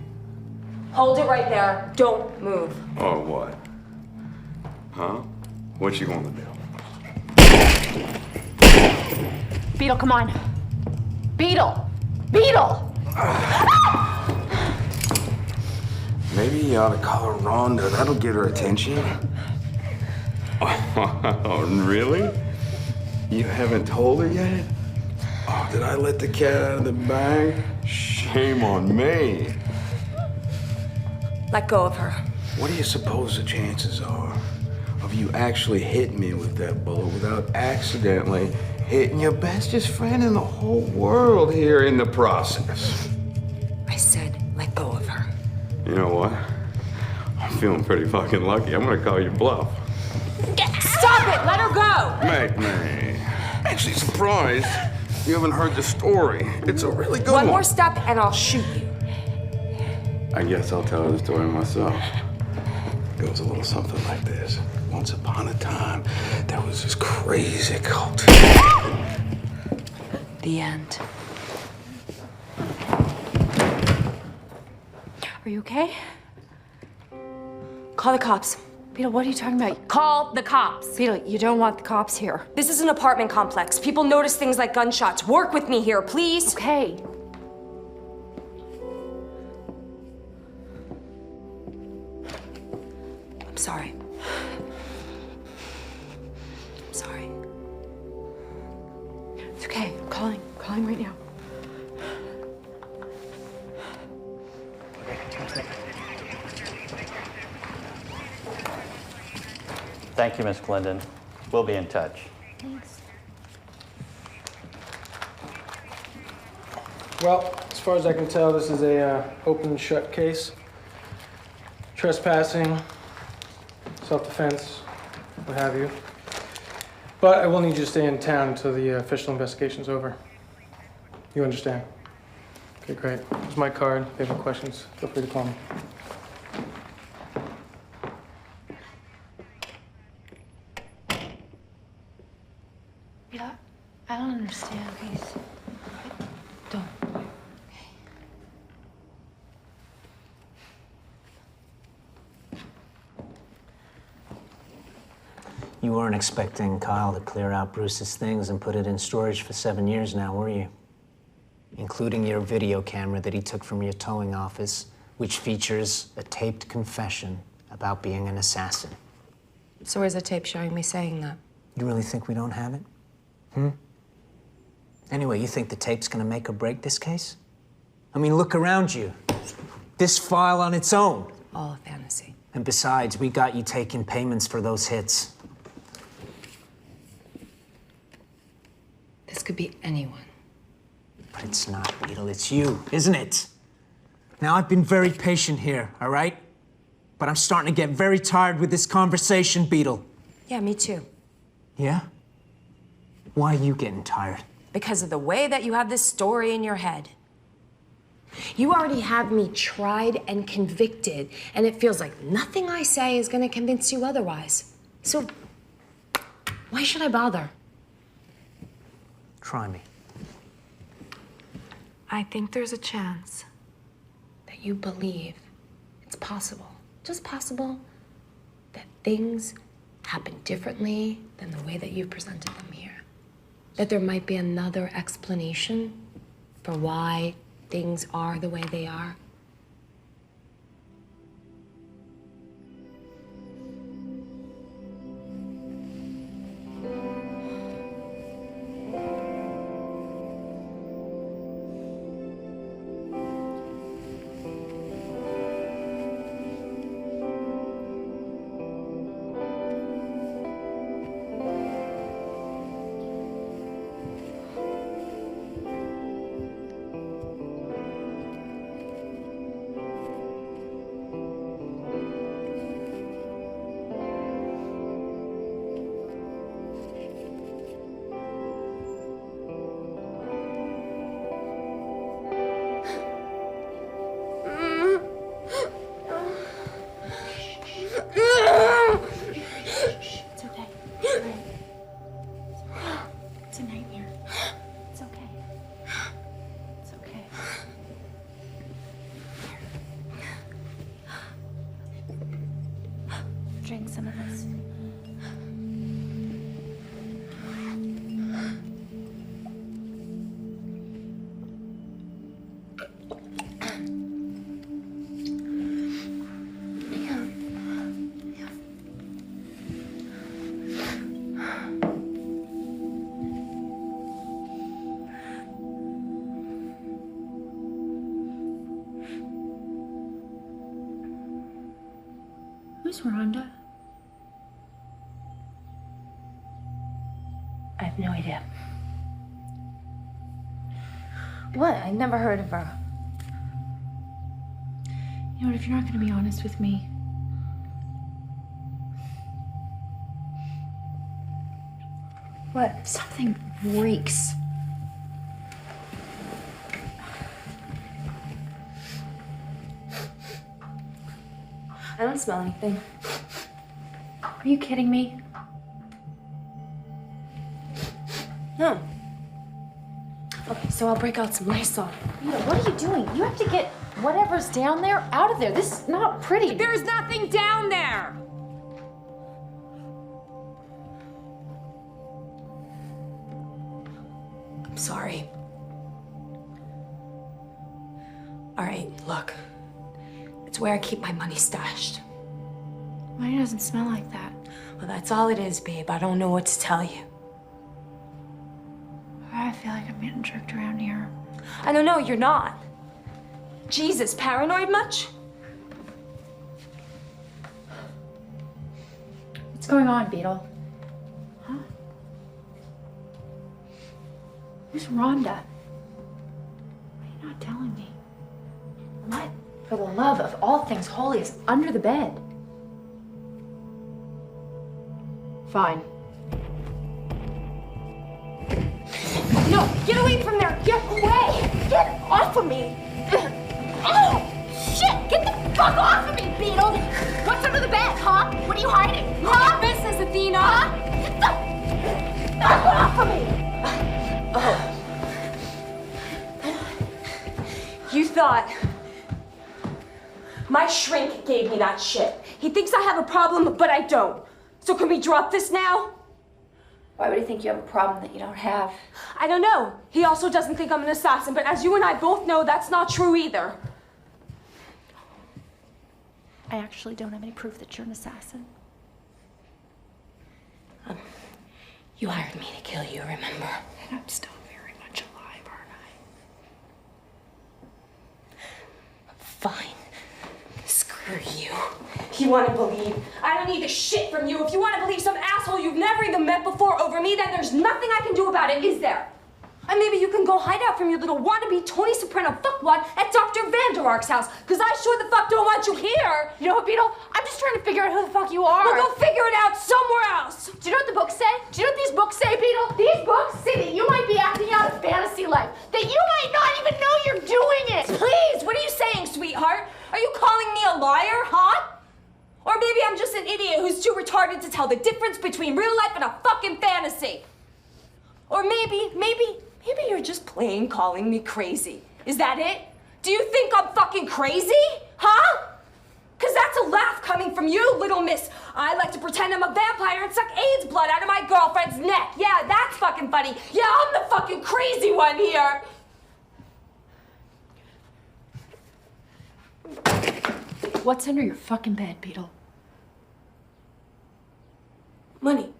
A: Hold it right there. Don't move.
H: Or what? Huh? What you gonna do?
B: Beetle, come on. Beetle! Beetle!
H: Maybe you ought to call her Rhonda. That'll get her attention. Oh, really? You haven't told her yet? Oh, did I let the cat out of the bag? Shame on me.
A: Let go of her.
H: What do you suppose the chances are of you actually hitting me with that bullet without accidentally hitting your bestest friend in the whole world here in the process?
A: I said, let go of her.
H: You know what? I'm feeling pretty fucking lucky. I'm gonna call you bluff.
A: Stop it! Let her go!
H: Make me actually surprised you haven't heard the story. It's a really good one.
A: One more step and I'll shoot you.
H: I guess I'll tell the story myself. It was a little something like this. Once upon a time, there was this crazy cult.
A: The end.
B: Are you okay?
A: Call the cops.
B: Beetle, what are you talking about?
A: Call the cops.
B: Beetle, you don't want the cops here.
A: This is an apartment complex. People notice things like gunshots. Work with me here, please.
B: Okay.
A: I'm sorry. I'm sorry.
B: It's okay. I'm calling right now.
Q: Thank you, Miss Glendon. We'll be in touch.
B: Thanks.
R: Well, as far as I can tell, this is a open and shut case. Trespassing, self-defense, what have you. But I will need you to stay in town until the official investigation's over. You understand? Okay, great. Here's my card. If you have any questions, feel free to call me.
B: I don't understand.
C: You weren't expecting Kyle to clear out Bruce's things and put it in storage for 7 years now, were you? Including your video camera that he took from your towing office, which features a taped confession about being an assassin.
A: So where's the tape showing me saying that?
C: You really think we don't have it? Anyway, you think the tape's gonna make or break this case? I mean, look around you. This file on its own.
A: All a fantasy.
C: And besides, we got you taking payments for those hits.
A: This could be anyone.
C: But it's not, Beatle, it's you, isn't it? Now, I've been very patient here, all right? But I'm starting to get very tired with this conversation, Beatle.
A: Yeah, me too.
C: Yeah? Why are you getting tired?
A: Because of the way that you have this story in your head. You already have me tried and convicted, and it feels like nothing I say is gonna convince you otherwise. So, why should I bother?
C: Try me.
A: I think there's a chance that you believe it's possible, just possible, that things happen differently than the way that you've presented them here. That there might be another explanation for why things are the way they are.
B: Drink some of this. Who's Rhonda? I have no idea. What? I never heard of her. You know what, if you're not gonna be honest with me, what? Something reeks. I don't smell anything. Are you kidding me?
A: No. Okay, so I'll break out some Lysol.
B: Rita, what are you doing? You have to get whatever's down there out of there. This is not pretty.
A: There's nothing down there! I'm sorry. All right, look. It's where I keep my money stashed.
B: Money doesn't smell like that.
A: Well, that's all it is, babe. I don't know what to tell you.
B: I feel like I'm getting tricked around here.
A: I don't know, you're not. Jesus, paranoid much?
B: What's going on, Beatle? Huh? Who's Rhonda? Why are you not telling me? What, for the love of all things holy, is under the bed? Fine.
A: No, get away from there! Get away! Get off of me!
B: Oh, shit! Get the fuck off of me, Beatle! What's under the bed, huh? What are you hiding?
A: Huh? Your business, Athena!
B: Huh? Get the fuck off of me!
A: Oh. You thought my shrink gave me that shit. He thinks I have a problem, but I don't. So can we drop this now?
B: Why would he think you have a problem that you don't have?
A: I don't know. He also doesn't think I'm an assassin, but as you and I both know, that's not true either.
B: I actually don't have any proof that you're an assassin.
D: You hired me to kill you, remember?
B: And I'm still very much alive, aren't I?
D: Fine. Screw you.
A: You want to believe? I don't need the shit from you. If you want to believe some asshole you've never even met before over me, then there's nothing I can do about it, is there? And maybe you can go hide out from your little wannabe Tony Soprano fuckwad at Dr. Vander Ark's house, because I sure the fuck don't want you here.
B: You know what, Beetle? I'm just trying to figure out who the fuck you are.
A: Well, go figure it out somewhere else.
B: Do you know what the books say? Do you know what these books say, Beetle? These books say that you might be acting out a fantasy life, that you might not even know you're doing it.
A: Please, what are you saying, sweetheart? Are you calling me a liar, huh? Or maybe I'm just an idiot who's too retarded to tell the difference between real life and a fucking fantasy. Or maybe you're just plain calling me crazy. Is that it? Do you think I'm fucking crazy? Huh? Because that's a laugh coming from you, little miss. I like to pretend I'm a vampire and suck AIDS blood out of my girlfriend's neck. Yeah, that's fucking funny. Yeah, I'm the fucking crazy one here.
B: What's under your fucking bed, Beetle?
A: Money.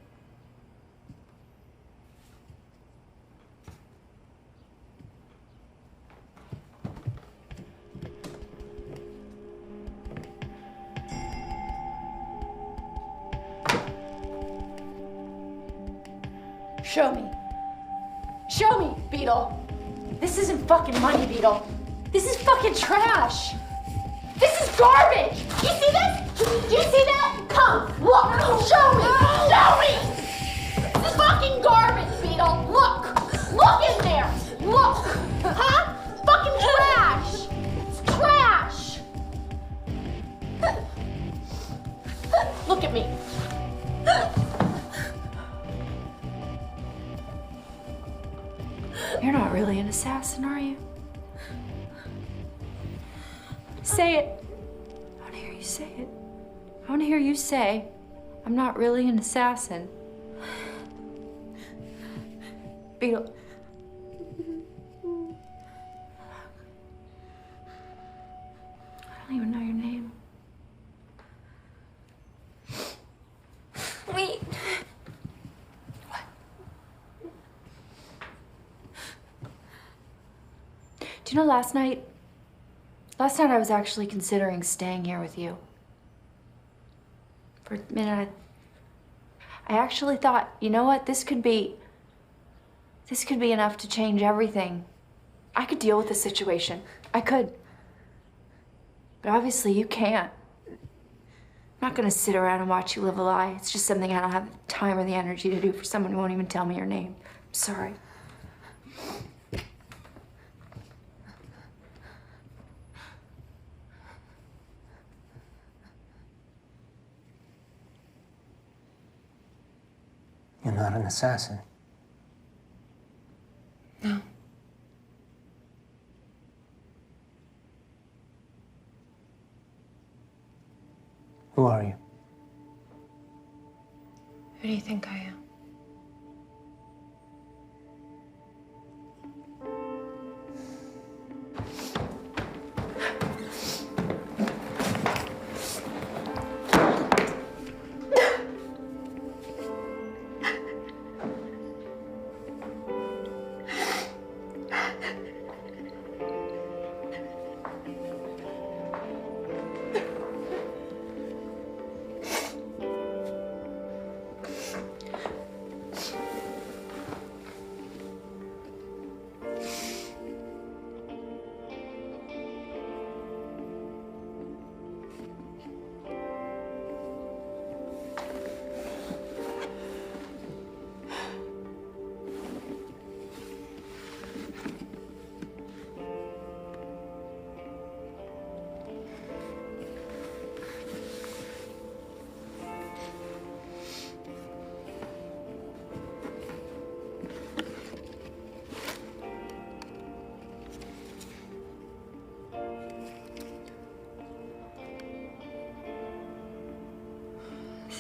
B: Show me. Show me, Beetle. This isn't fucking money, Beetle. This is fucking trash. This is garbage. You see this? Do you see that? Come, look. Show me. Show me. This is fucking garbage, Beetle. Look. Look in there. Look. Huh? Fucking trash. It's trash. Look at me. You're not really an assassin, are you? Say it. I want to hear you say it. I want to hear you say, I'm not really an assassin. Beetle. I don't even know your name.
A: Wait.
B: Do you know last night I was actually considering staying here with you. For a minute, I actually thought, you know what, this could be enough to change everything. I could deal with the situation. I could. But obviously you can't. I'm not gonna sit around and watch you live a lie. It's just something I don't have the time or the energy to do for someone who won't even tell me your name. I'm sorry.
C: You're not an assassin.
A: No.
C: Who are you?
A: Who do you think I am?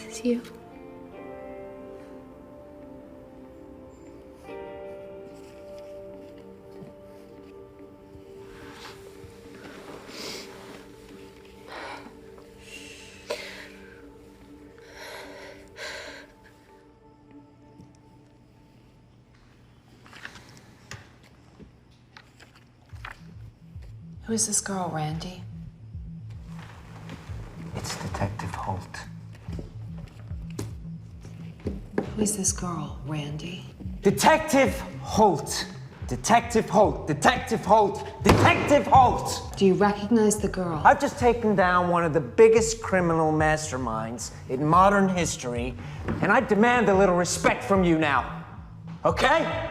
B: This is you.
D: Who's this girl, Randy?
C: It's Detective Holt.
D: Who's this girl, Randy?
C: Detective Holt! Detective Holt! Detective Holt! Detective Holt!
D: Do you recognize the girl?
C: I've just taken down one of the biggest criminal masterminds in modern history, and I demand a little respect from you now. Okay?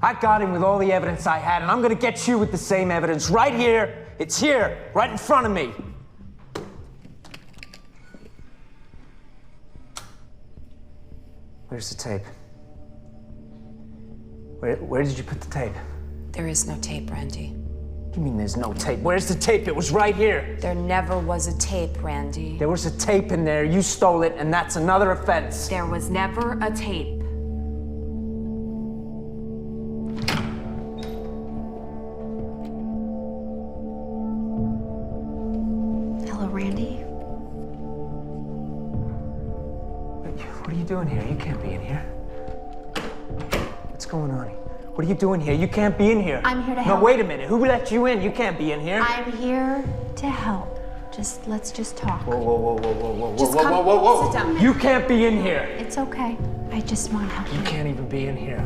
C: I got him with all the evidence I had, and I'm gonna get you with the same evidence right here. It's here, right in front of me. Where's the tape? Where did you put the tape?
D: There is no tape, Randy.
C: What do you mean there's no tape? Where's the tape? It was right here.
D: There never was a tape, Randy.
C: There was a tape in there. You stole it, and that's another offense.
D: There was never a tape.
O: Hello, Randy.
C: What are you doing here? You can't be in here. What's going on? What are you doing here? You can't be in here.
O: I'm here to help.
C: No, wait a minute. Who let you in? You can't be in here.
O: I'm here to help. Let's just talk.
C: Whoa, whoa, whoa, whoa, whoa, whoa,
O: Just
C: whoa,
O: come,
C: whoa, whoa, whoa.
O: sit down.
C: You can't be in here.
O: It's okay. I just want help.
C: You can't even be in here.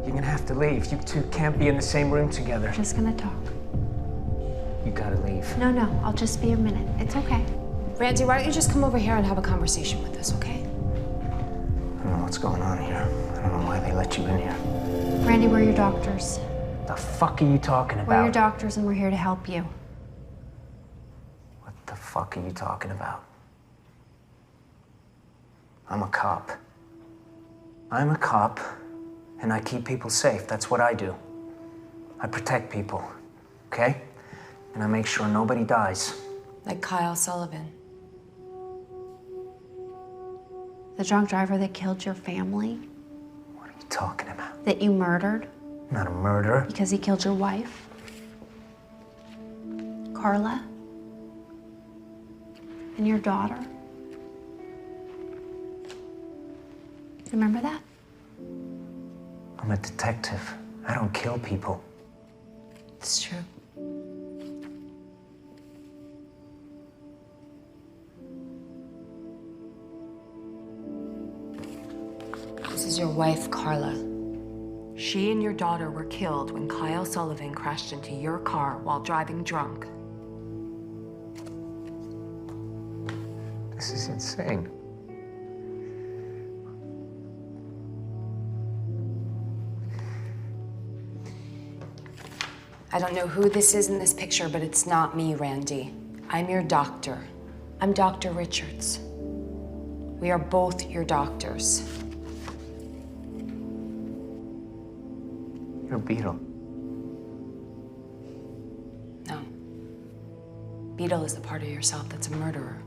C: You're gonna have to leave. You two can't be in the same room together.
O: Just gonna talk.
C: You gotta leave.
O: No, I'll just be a minute. It's okay.
D: Randy, why don't you just come over here and have a conversation with us, okay?
C: I don't know what's going on here. I don't know why they let you in here.
O: Randy, we're your doctors.
C: The fuck are you talking about?
O: We're your doctors and we're here to help you.
C: What the fuck are you talking about? I'm a cop. I'm a cop, and I keep people safe. That's what I do. I protect people, okay? And I make sure nobody dies.
D: Like Kyle Sullivan.
O: The drunk driver that killed your family?
C: What are you talking about?
O: That you murdered?
C: Not a murderer.
O: Because he killed your wife? Carla? And your daughter? Remember that?
C: I'm a detective. I don't kill people.
D: It's true. This is your wife, Carla. She and your daughter were killed when Kyle Sullivan crashed into your car while driving drunk.
C: This is insane.
D: I don't know who this is in this picture, but it's not me, Randy. I'm your doctor. I'm Dr. Richards. We are both your doctors.
C: You're Beatle.
D: No. Beatle is the part of yourself that's a murderer.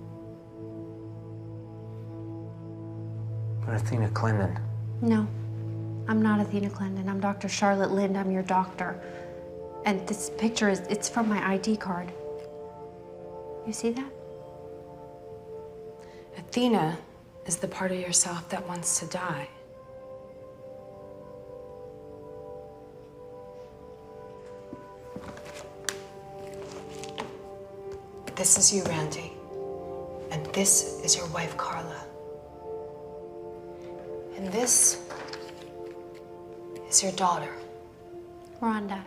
C: You're Athena Clendon.
O: No, I'm not Athena Clendon. I'm Dr. Charlotte Lind. I'm your doctor. And this picture it's from my ID card. You see that?
D: Athena is the part of yourself that wants to die. This is you, Randy. And this is your wife, Carla. And this is your daughter.
O: Rhonda.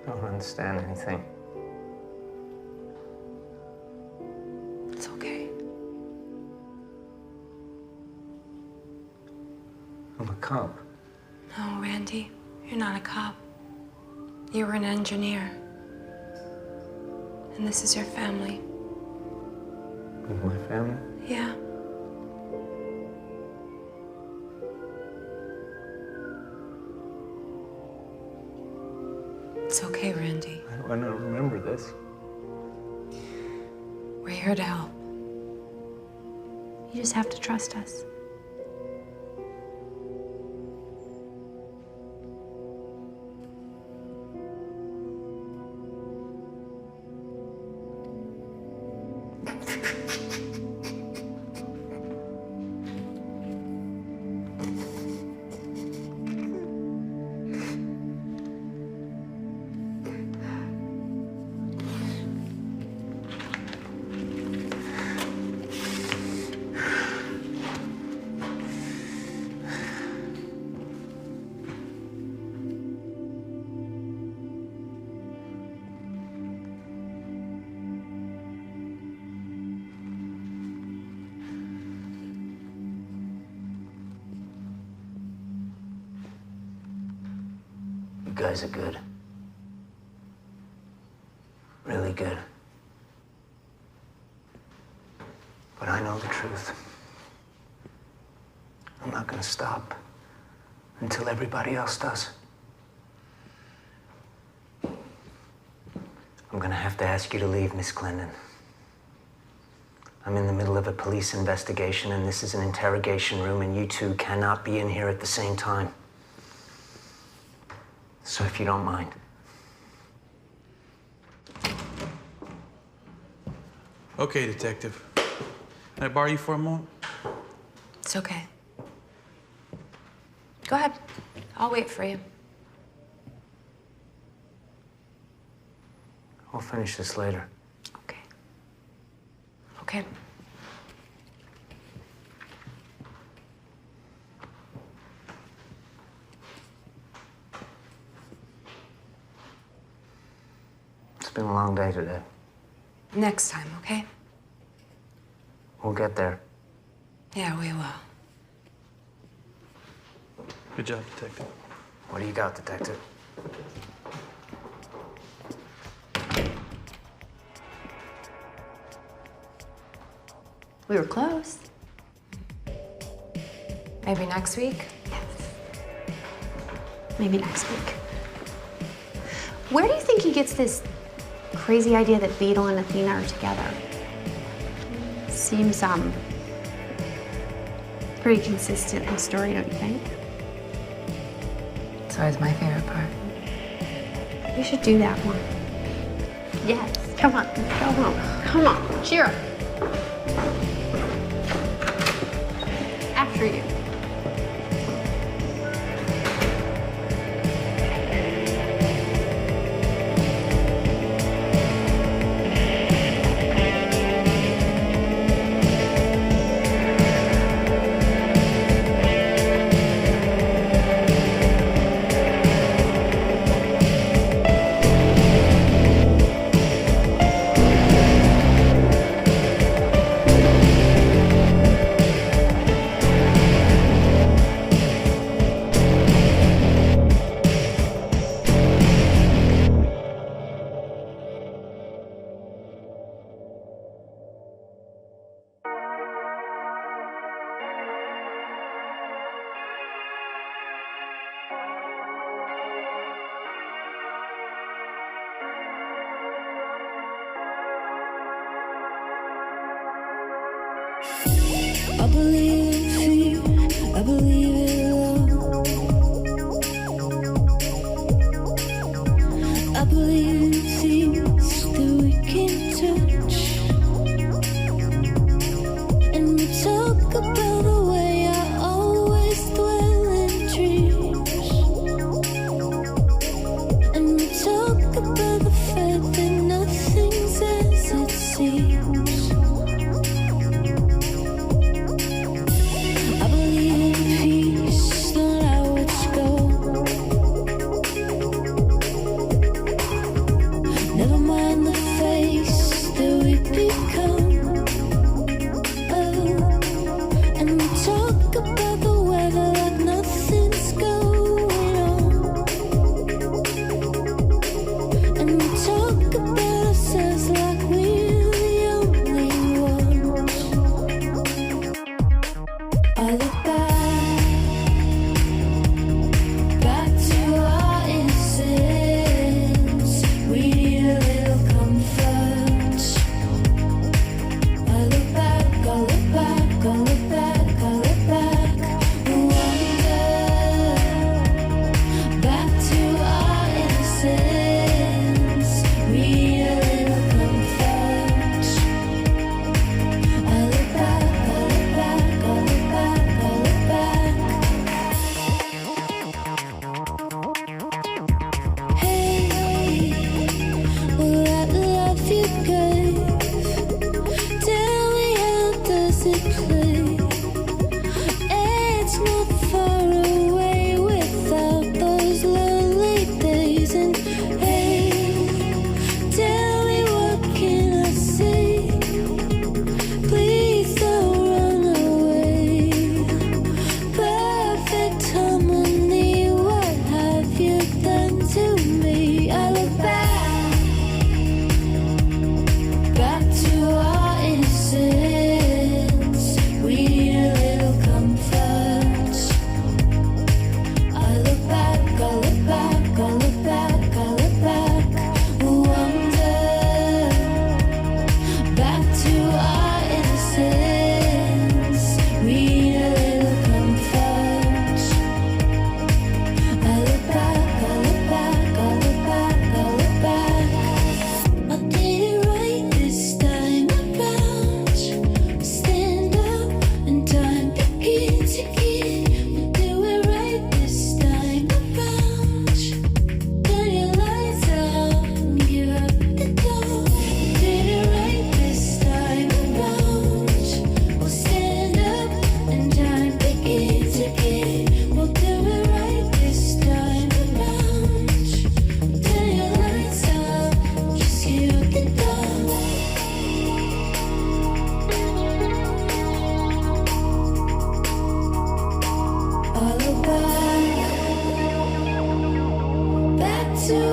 C: I don't understand anything.
D: It's okay.
C: I'm a cop.
D: No, Randy, you're not a cop. You were an engineer. And this is your family.
C: With my family?
D: Yeah. It's okay, Randy.
C: How do I not remember this?
D: We're here to help.
O: You just have to trust us.
C: guys are good. Really good. But I know the truth. I'm not gonna stop until everybody else does. I'm gonna have to ask you to leave, Miss Glendon. I'm in the middle of a police investigation, and this is an interrogation room, and you two cannot be in here at the same time. So if you don't mind.
S: Okay, Detective. Can I borrow you for a moment?
D: It's okay. Go ahead. I'll wait for you.
C: We'll finish this later.
D: Okay.
C: It's been a long day today.
D: Next time, okay?
C: We'll get there.
D: Yeah, we will.
S: Good job, Detective.
C: What do you got, Detective?
O: We were close.
D: Maybe next week?
O: Maybe next week. Where do you think he gets this crazy idea that Beatle and Athena are together? Seems, pretty consistent in the story, don't you think?
D: It's always my favorite part.
O: We should do that one. Yes, come on, let's go home. Come on, cheer up. After you.
T: I believe in fear, I believe in love. I believe in things that we can touch. And we talk about the way I always dwell in dreams. And we talk about the fact that nothing's as it seems. Never mind the face that we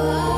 T: are.